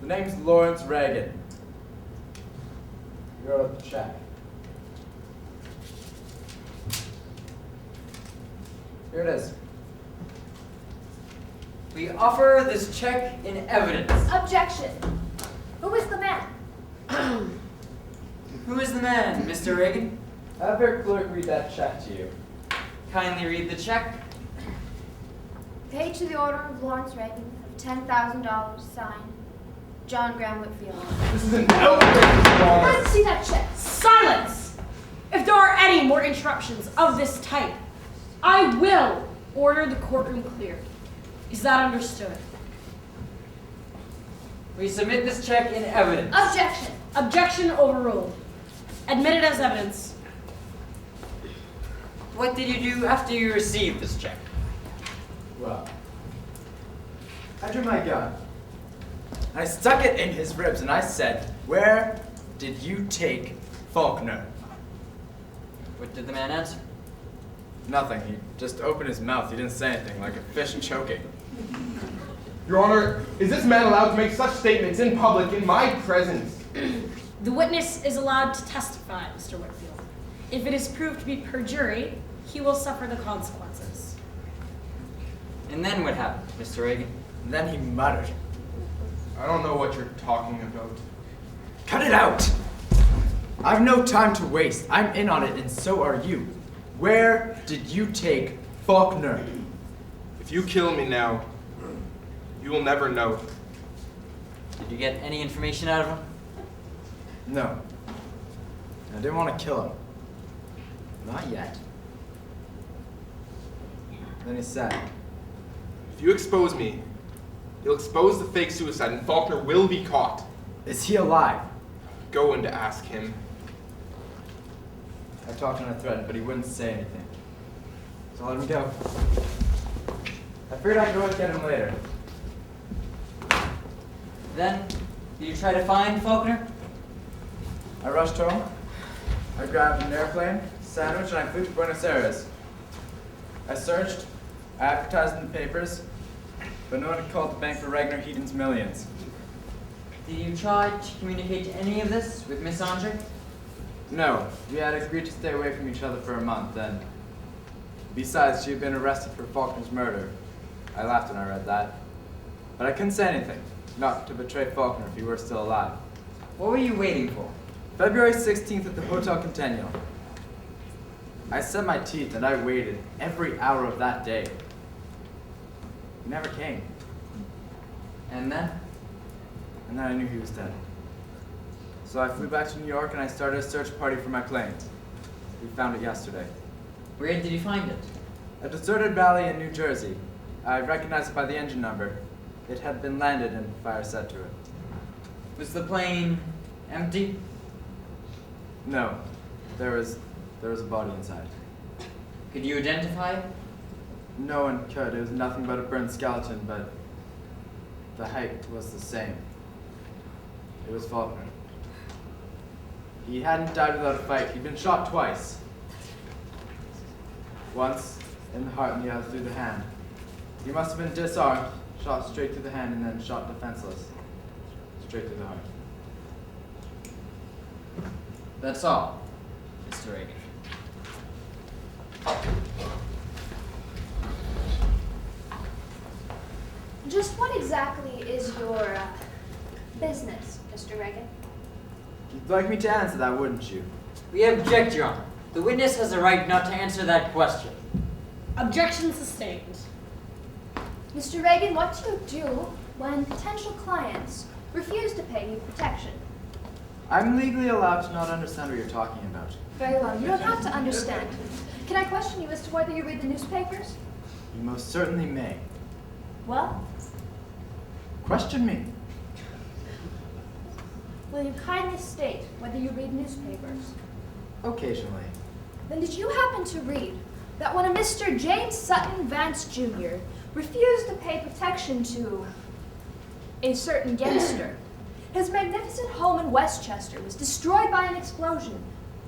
The name's Lawrence Reagan." He wrote up the check. Here it is. We offer this check in evidence. Objection. Who is the man? Who is the man, Mr. Reagan? Have your clerk read that check to you. Kindly read the check. Paid to the order of Lawrence Reagan of $10,000, signed John Graham Whitfield. This is an outrage, Boss. Let's see that check. Silence! If there are any more interruptions of this type, I will order the courtroom cleared. Is that understood? We submit this check in evidence. Objection. Objection overruled. Admitted as evidence. What did you do after you received this check? Well, I drew my gun. I stuck it in his ribs and I said, "Where did you take Faulkner?" What did the man answer? Nothing. He just opened his mouth. He didn't say anything, like a fish choking. Your Honor, is this man allowed to make such statements in public in my presence? The witness is allowed to testify, Mr. Whitfield. If it is proved to be perjury, he will suffer the consequences. And then what happened, Mr. Reagan? And then he muttered, I don't know what you're talking about. "Cut it out! I've no time to waste. I'm in on it, and so are you. Where did you take Faulkner?" If you kill me now, you will never know. Did you get any information out of him? No. I didn't want to kill him. Not yet. Then he said, If you expose me, you'll expose the fake suicide and Faulkner will be caught. "Is he alive?" Go in to ask him. I talked and I threatened, but he wouldn't say anything. So I let him go. I figured I'd go and get him later. Then, did you try to find Faulkner? I rushed home. I grabbed an airplane, sandwich, and I flew to Buenos Aires. I searched, I advertised in the papers, but no one had called the bank for Ragnar Heaton's millions. Did you try to communicate any of this with Miss Andre? No, we had agreed to stay away from each other for a month, and besides, she had been arrested for Faulkner's murder. I laughed when I read that. But I couldn't say anything, not to betray Faulkner if he were still alive. What were you waiting for? February 16th at the Hotel Centennial. I set my teeth and I waited every hour of that day. He never came. And then? And then I knew he was dead. So I flew back to New York and I started a search party for my plane. We found it yesterday. Where did you find it? A deserted valley in New Jersey. I recognized it by the engine number. It had been landed and fire set to it. Was the plane empty? No. There was a body inside. Could you identify it? No one could. It was nothing but a burned skeleton, but the height was the same. It was Faulkner. He hadn't died without a fight. He'd been shot twice. Once in the heart and the other through the hand. He must have been disarmed, shot straight through the hand, and then shot defenseless. Straight through the heart. That's all, Mr. Reagan. Just what exactly is your business, Mr. Reagan? You'd like me to answer that, wouldn't you? We object, Your Honor. The witness has a right not to answer that question. Objection sustained. Mr. Reagan, what do you do when potential clients refuse to pay you protection? I'm legally allowed to not understand what you're talking about. Very well, you don't have to understand. Can I question you as to whether you read the newspapers? You most certainly may. Well, Question me. will you kindly state whether you read newspapers? Occasionally. Then did you happen to read that when a Mr. James Sutton Vance Jr. refused to pay protection to a certain gangster, his magnificent home in Westchester was destroyed by an explosion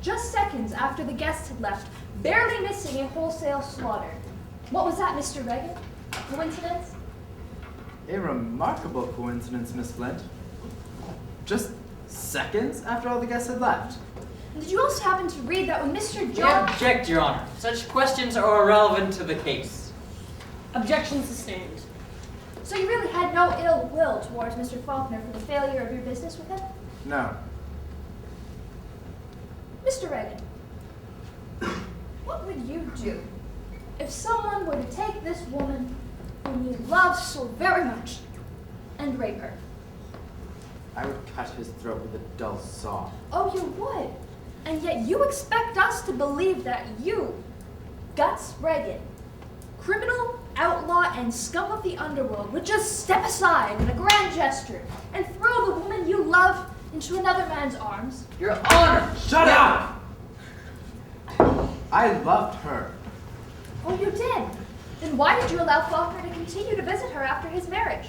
just seconds after the guests had left, barely missing a wholesale slaughter? What was that, Mr. Reagan? Coincidence? A remarkable coincidence, Miss Flint. Just seconds after all the guests had left. And did you also happen to read that when Mr. We John... object, Your Honor. Such questions are irrelevant to the case. Objection sustained. So you really had no ill will towards Mr. Faulkner for the failure of your business with him? No. Mr. Reagan, what would you do if someone were to take this woman whom you love so very much and rape her? I would cut his throat with a dull saw. Oh, you would. And yet you expect us to believe that you, Guts Reagan, criminal, outlaw, and scum of the underworld, would just step aside in a grand gesture and throw the woman you love into another man's arms? Your Honor! Shut up! I loved her. Oh, you did? Then why did you allow Faulkner to continue to visit her after his marriage?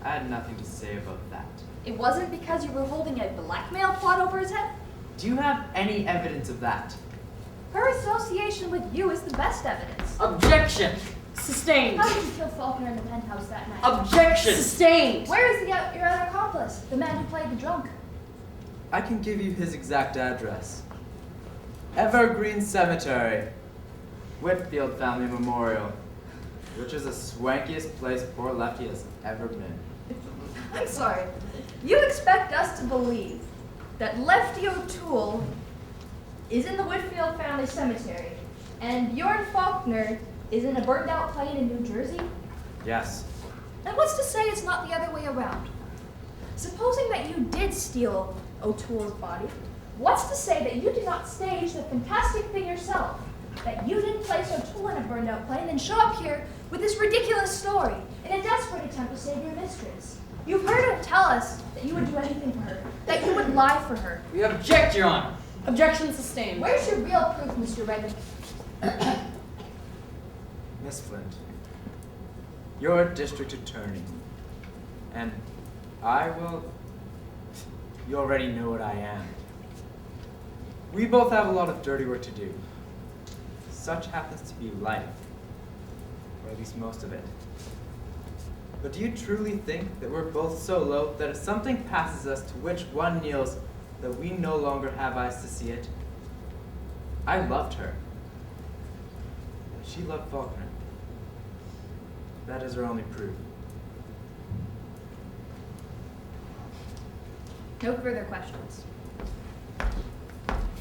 I had nothing to say about that. It wasn't because you were holding a blackmail plot over his head? Do you have any evidence of that? Her association with you is the best evidence. Objection! Sustained. How did you kill Faulkner in the penthouse that night? Objection! Sustained. Where is your other accomplice, the man who played the drunk? I can give you his exact address. Evergreen Cemetery, Whitfield Family Memorial, which is the swankiest place poor Lefty has ever been. I'm sorry. You expect us to believe that Lefty O'Toole is in the Whitfield Family Cemetery and Bjorn Faulkner is in a burned out plane in New Jersey? Yes. And what's to say it's not the other way around? Supposing that you did steal O'Toole's body, what's to say that you did not stage the fantastic thing yourself? That you didn't place O'Toole in a burned out plane and show up here with this ridiculous story in a desperate attempt to save your mistress? You've heard her tell us that you would do anything for her, that you would lie for her. We object, Your Honor. Objection sustained. Where's your real proof, Mr. Reagan? Miss Flint, you're district attorney, and I will... You already know what I am. We both have a lot of dirty work to do. Such happens to be life, or at least most of it. But do you truly think that we're both so low that if something passes us to which one kneels, that we no longer have eyes to see it? I loved her. And she loved Faulkner. That is her only proof. No further questions.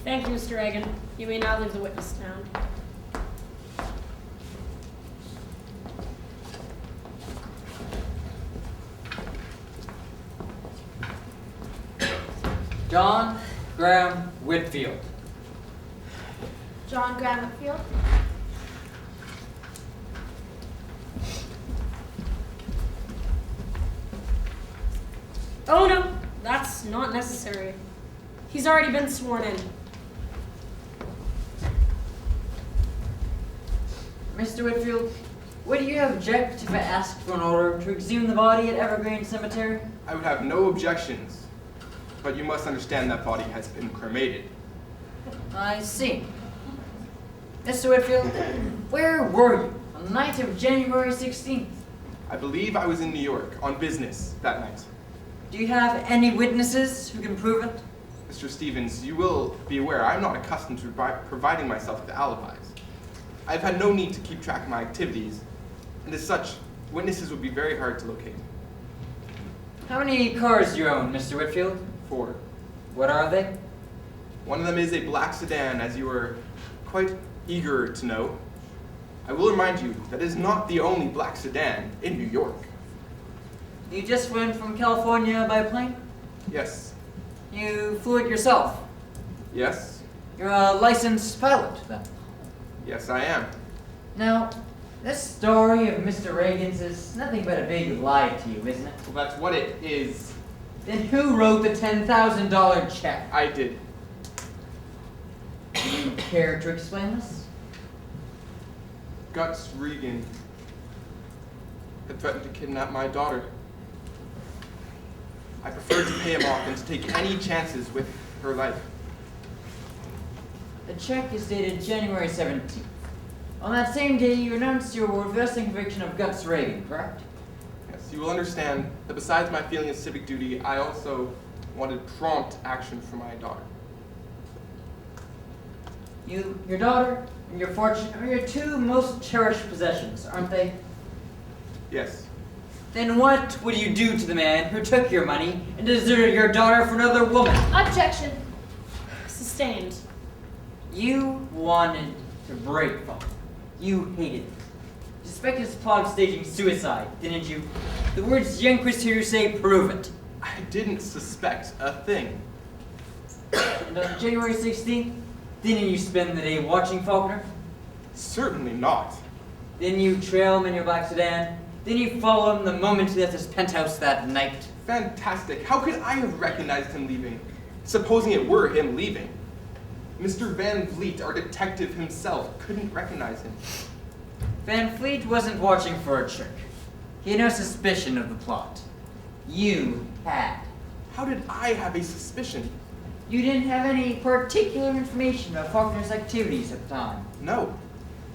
Thank you, Mr. Reagan. You may now leave the witness stand. John Graham Whitfield. John Graham Whitfield. Oh no, that's not necessary. He's already been sworn in. Mr. Whitfield, would you object if I asked for an order to exhume the body at Evergreen Cemetery? I would have no objections, but you must understand that body has been cremated. I see. Mr. Whitfield, where were you on the night of January 16th? I believe I was in New York on business that night. Do you have any witnesses who can prove it? Mr. Stevens, you will be aware I'm not accustomed to providing myself with alibis. I've had no need to keep track of my activities, and as such, witnesses would be very hard to locate. How many cars do you own, Mr. Whitfield? 4. What are they? One of them is a black sedan, as you were quite eager to know. I will remind you that it is not the only black sedan in New York. You just went from California by plane? Yes. You flew it yourself? Yes. You're a licensed pilot, then? Yes, I am. Now, this story of Mr. Reagan's is nothing but a big lie to you, isn't it? Well, that's what it is. Then who wrote the $10,000 check? I did. Do you care to explain this? Guts Regan had threatened to kidnap my daughter. I preferred to pay him off than to take any chances with her life. The check is dated January 17th. On that same day, you announced your reversing conviction of Guts Reagan, correct? Yes, you will understand that besides my feeling of civic duty, I also wanted prompt action for my daughter. Your daughter, and your fortune are your two most cherished possessions, aren't they? Yes. Then what would you do to the man who took your money and deserted your daughter for another woman? Objection. Sustained. You wanted to break Faulkner. You hated him. You suspected his plot of staging suicide, didn't you? The words the Inquisitor say prove it. I didn't suspect a thing. And on January 16th, didn't you spend the day watching Faulkner? Certainly not. Didn't you trail him in your black sedan? Didn't you follow him the moment he left his penthouse that night? Fantastic. How could I have recognized him leaving? Supposing it were him leaving. Mr. Van Vliet, our detective himself, couldn't recognize him. Van Fleet wasn't watching for a trick. He had no suspicion of the plot. You had. How did I have a suspicion? You didn't have any particular information about Faulkner's activities at the time. No.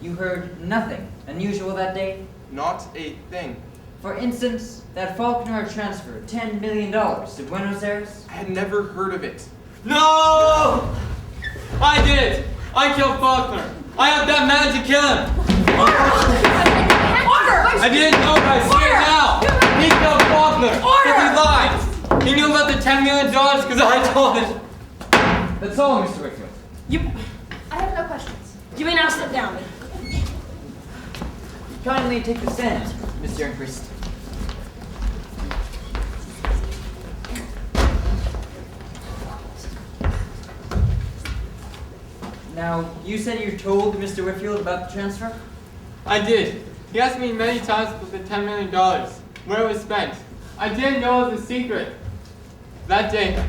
You heard nothing unusual that day? Not a thing. For instance, that Faulkner had transferred $10 million to Buenos Aires? I had never heard of it. No! I did it! I killed Faulkner! I have that man to kill him! I didn't know, but I see it now! He killed Faulkner! Because he lied! He knew about the $10 million because I told him! That's all, Mr. Whitfield. I have no questions. You may now sit down. Kindly take the stand, Mr. Inquist. Now, you said you told Mr. Whitfield about the transfer? I did. He asked me many times about the $10 million, where it was spent. I didn't know it was a secret. That day,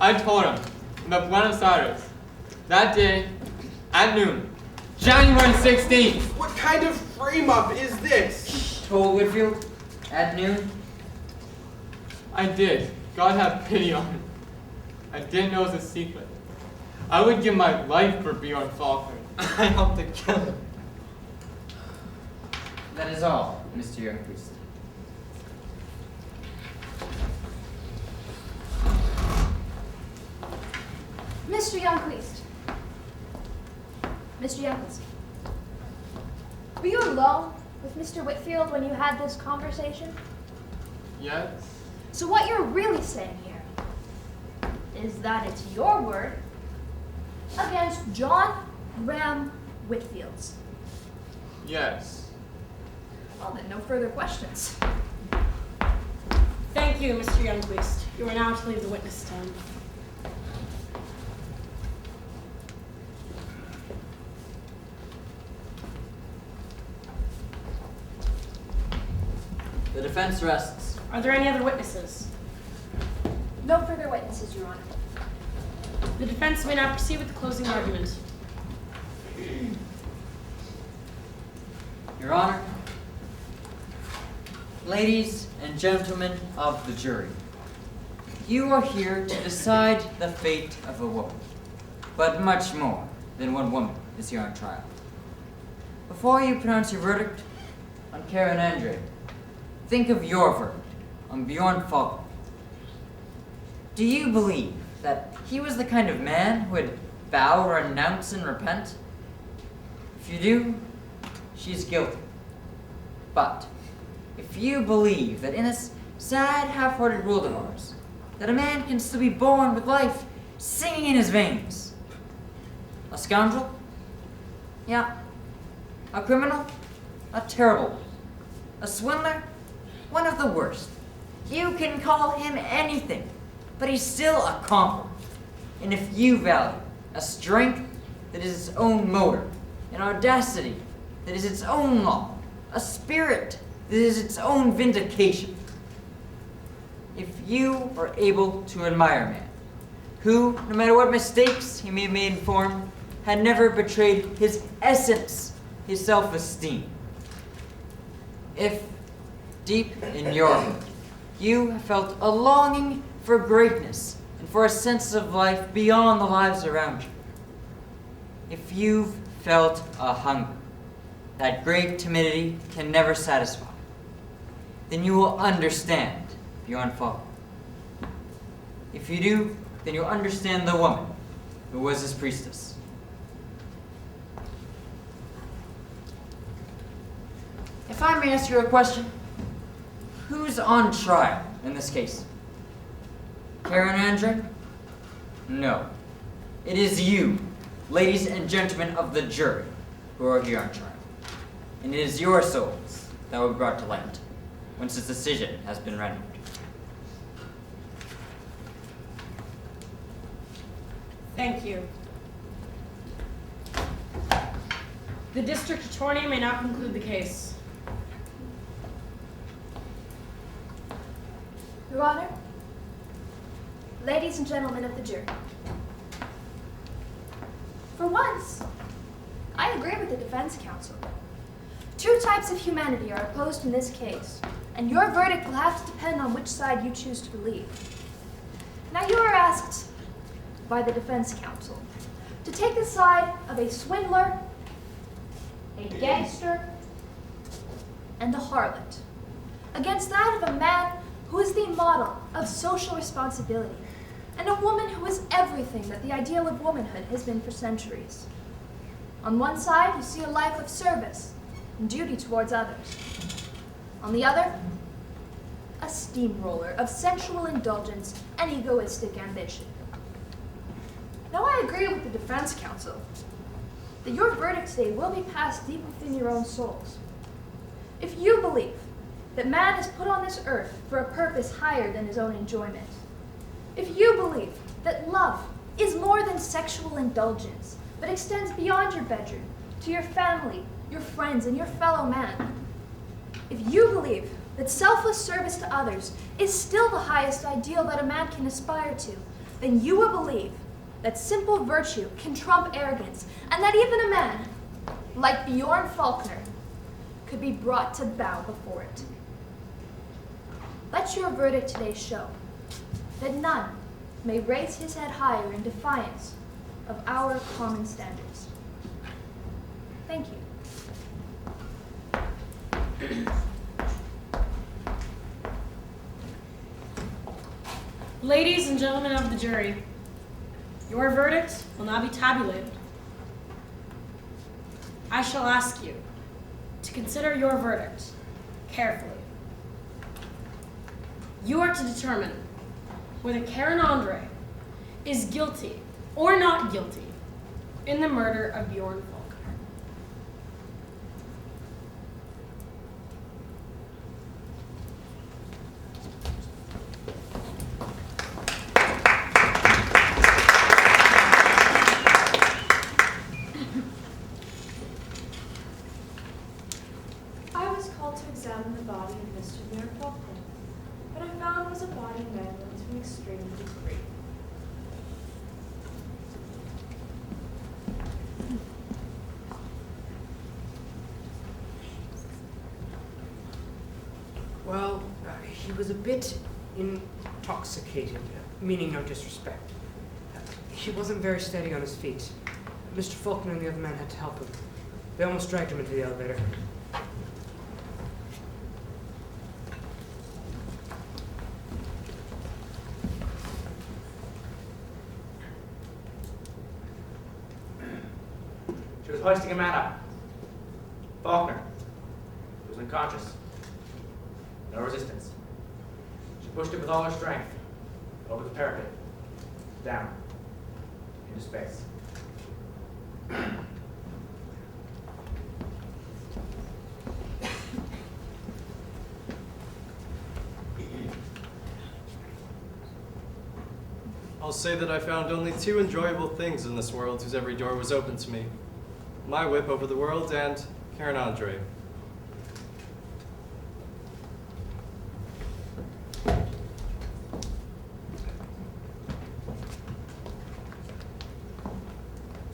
I told him about Buenos Aires. That day, at noon, January 16th. What kind of frame-up is this? Told Whitfield? At noon? I did. God have pity on him. I didn't know it was a secret. I would give my life for Bjorn Faulkner. I hope to kill him. That is all, Mr. Youngpriest. Mr. Youngpriest. Mr. Youngpriest. Were you alone with Mr. Whitfield when you had this conversation? Yes? So what you're really saying here is that it's your word against John Graham Whitfield's. Yes. Well, then, no further questions. Thank you, Mr. Youngpriest. You are now to leave the witness stand. The defense rests. Are there any other witnesses? No further witnesses, Your Honor. The defense may now proceed with the closing argument. Your Honor, ladies and gentlemen of the jury, you are here to decide the fate of a woman, but much more than one woman is here on trial. Before you pronounce your verdict on Karen Andre, think of your verdict on Bjorn Faulkner. Do you believe that he was the kind of man who would bow, renounce, and repent? If you do, she's guilty. But if you believe that in this sad, half-hearted world of ours, that a man can still be born with life singing in his veins, a scoundrel? Yeah. A criminal? A terrible one. A swindler? One of the worst. You can call him anything, but he's still a conqueror. And if you value a strength that is its own motor, an audacity that is its own law, a spirit that is its own vindication, if you are able to admire a man who, no matter what mistakes he may have made in form, had never betrayed his essence, his self-esteem, if deep in your heart you have felt a longing for greatness and for a sense of life beyond the lives around you, if you've felt a hunger that great timidity can never satisfy, then you will understand Bjorn Faulkner. If you do, then you'll understand the woman who was his priestess. If I may ask you a question, who's on trial in this case? Karen Andre? No. It is you, ladies and gentlemen of the jury, who are here on trial. And it is your souls that will be brought to light once this decision has been rendered. Thank you. The district attorney may now conclude the case. Your Honor, ladies and gentlemen of the jury, for once, I agree with the defense counsel. Two types of humanity are opposed in this case, and your verdict will have to depend on which side you choose to believe. Now you are asked by the defense counsel to take the side of a swindler, a gangster, and a harlot, against that of a man who is the model of social responsibility, and a woman who is everything that the ideal of womanhood has been for centuries. On one side, you see a life of service and duty towards others. On the other, a steamroller of sensual indulgence and egoistic ambition. Now, I agree with the defense counsel that your verdict today will be passed deep within your own souls. If you believe that man is put on this earth for a purpose higher than his own enjoyment, if you believe that love is more than sexual indulgence, but extends beyond your bedroom, to your family, your friends, and your fellow man, if you believe that selfless service to others is still the highest ideal that a man can aspire to, then you will believe that simple virtue can trump arrogance, and that even a man like Bjorn Faulkner could be brought to bow before it. Let your verdict today show that none may raise his head higher in defiance of our common standards. Thank you. Ladies and gentlemen of the jury, your verdict will now be tabulated. I shall ask you to consider your verdict carefully. You are to determine whether Karen Andre is guilty or not guilty in the murder of Bjorn Faulkner. I was called to examine the body of Mr. Bjorn Faulkner. What I found was a body mangled to an extreme degree. Well, he was a bit intoxicated, meaning no disrespect. He wasn't very steady on his feet. Mr. Faulkner and the other man had to help him. They almost dragged him into the elevator. She was hoisting a man up. Faulkner. He was unconscious. No resistance. She pushed him with all her strength. Over the parapet. Down. Into space. I'll say that I found only two enjoyable things in this world whose every door was open to me. My whip over the world and Karen Andre.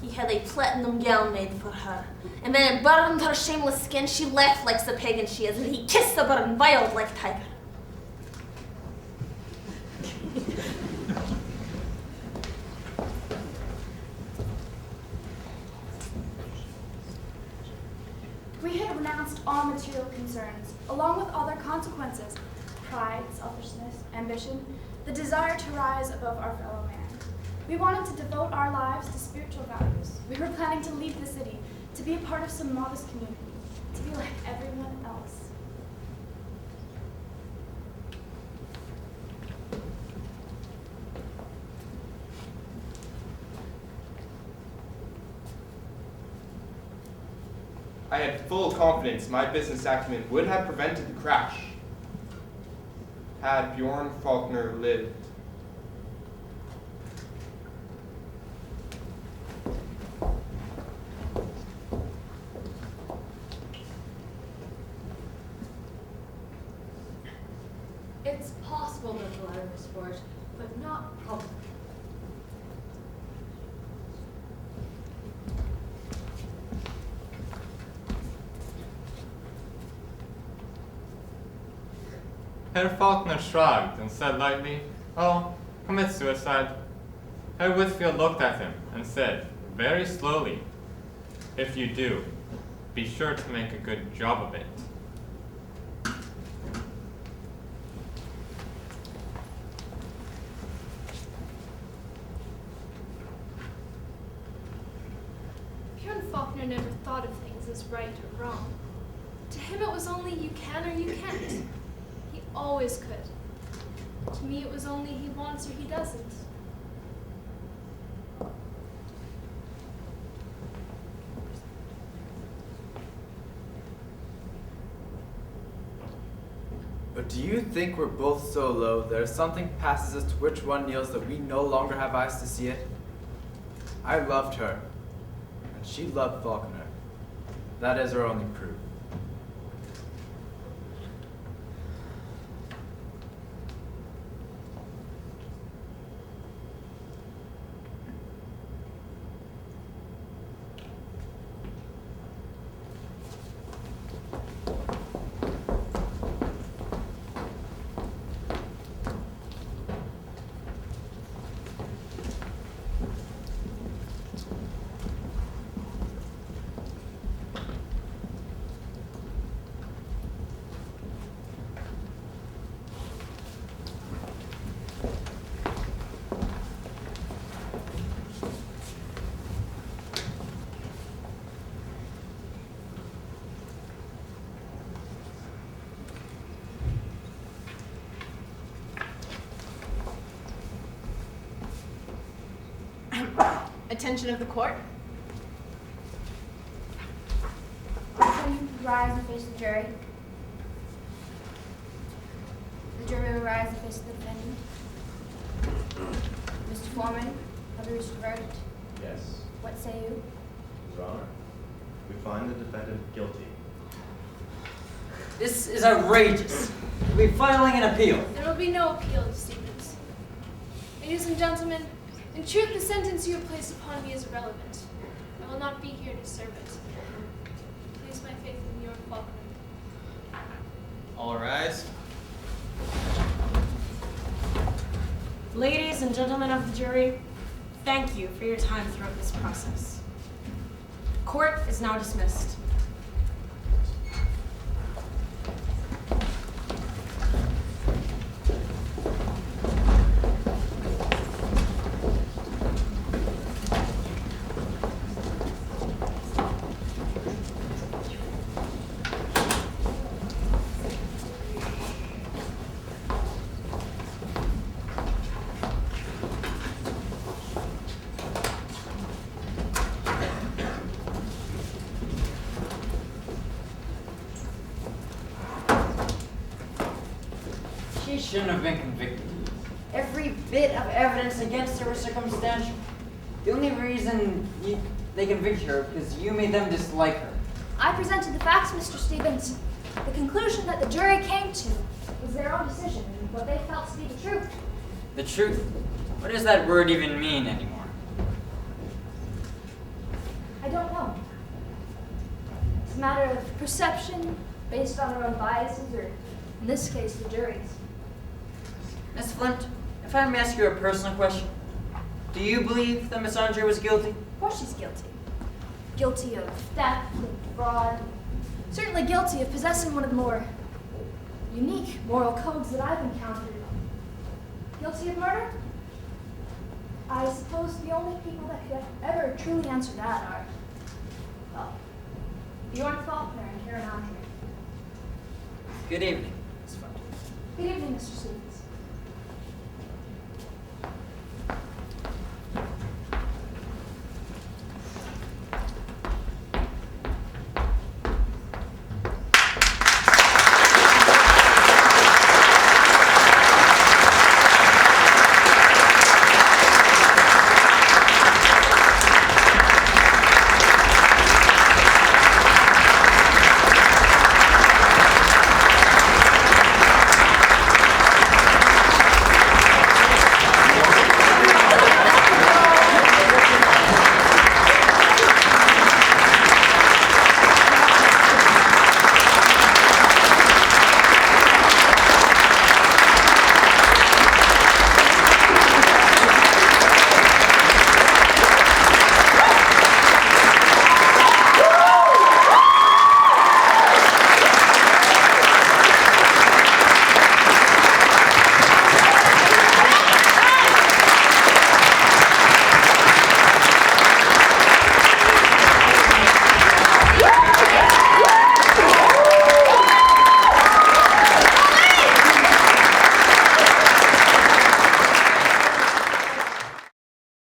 He had a platinum gown made for her, and then it burned her shameless skin. She laughed like the pagan she is, and he kissed the burn wild like tiger. We had renounced all material concerns, along with all their consequences: pride, selfishness, ambition, the desire to rise above our fellow man. We wanted to devote our lives to spiritual values. We were planning to leave the city, to be a part of some modest community, to be like everyone else. I had full confidence my business acumen would have prevented the crash had Bjorn Faulkner lived. It's possible that the letter was forged, but not probable. Herr Faulkner shrugged and said lightly, "Oh, commit suicide." Herr Whitfield looked at him and said, very slowly, "If you do, be sure to make a good job of it." Bjorn Faulkner never thought of things as right or wrong. To him it was only you can or you can't. He always could. To me it was only he wants or he doesn't. But do you think we're both so low that if something passes us to which one kneels that we no longer have eyes to see it? I loved her, and she loved Faulkner. That is her only proof. Attention of the court. Can you rise and face the jury? The jury will rise and face the defendant. Mr. Foreman, have you reached a verdict? Yes, What say you? Your Honor. We find the defendant guilty. This is outrageous. We'll be filing an appeal. There will be no appeal, Stevens. Ladies and gentlemen, in truth, the sentence you have placed upon me is irrelevant. I will not be here to serve it. Place my faith in your Faulkner. All rise. Ladies and gentlemen of the jury, thank you for your time throughout this process. Court is now dismissed. She shouldn't have been convicted. Every bit of evidence against her was circumstantial. The only reason they convicted her because you made them dislike her. I presented the facts, Mr. Stevens. The conclusion that the jury came to was their own decision and what they felt to be the truth. The truth? What does that word even mean anymore? I don't know. It's a matter of perception based on our own biases, or in this case, the jury's. Miss Flint, if I may ask you a personal question, do you believe that Miss Andre was guilty? Of course she's guilty. Guilty of theft and fraud. Certainly guilty of possessing one of the more unique moral codes that I've encountered. Guilty of murder? I suppose the only people that could ever truly answer that are, well, Bjorn Faulkner and Karen Andre. Good evening, Miss Flint. Good evening, Mr. Stevens.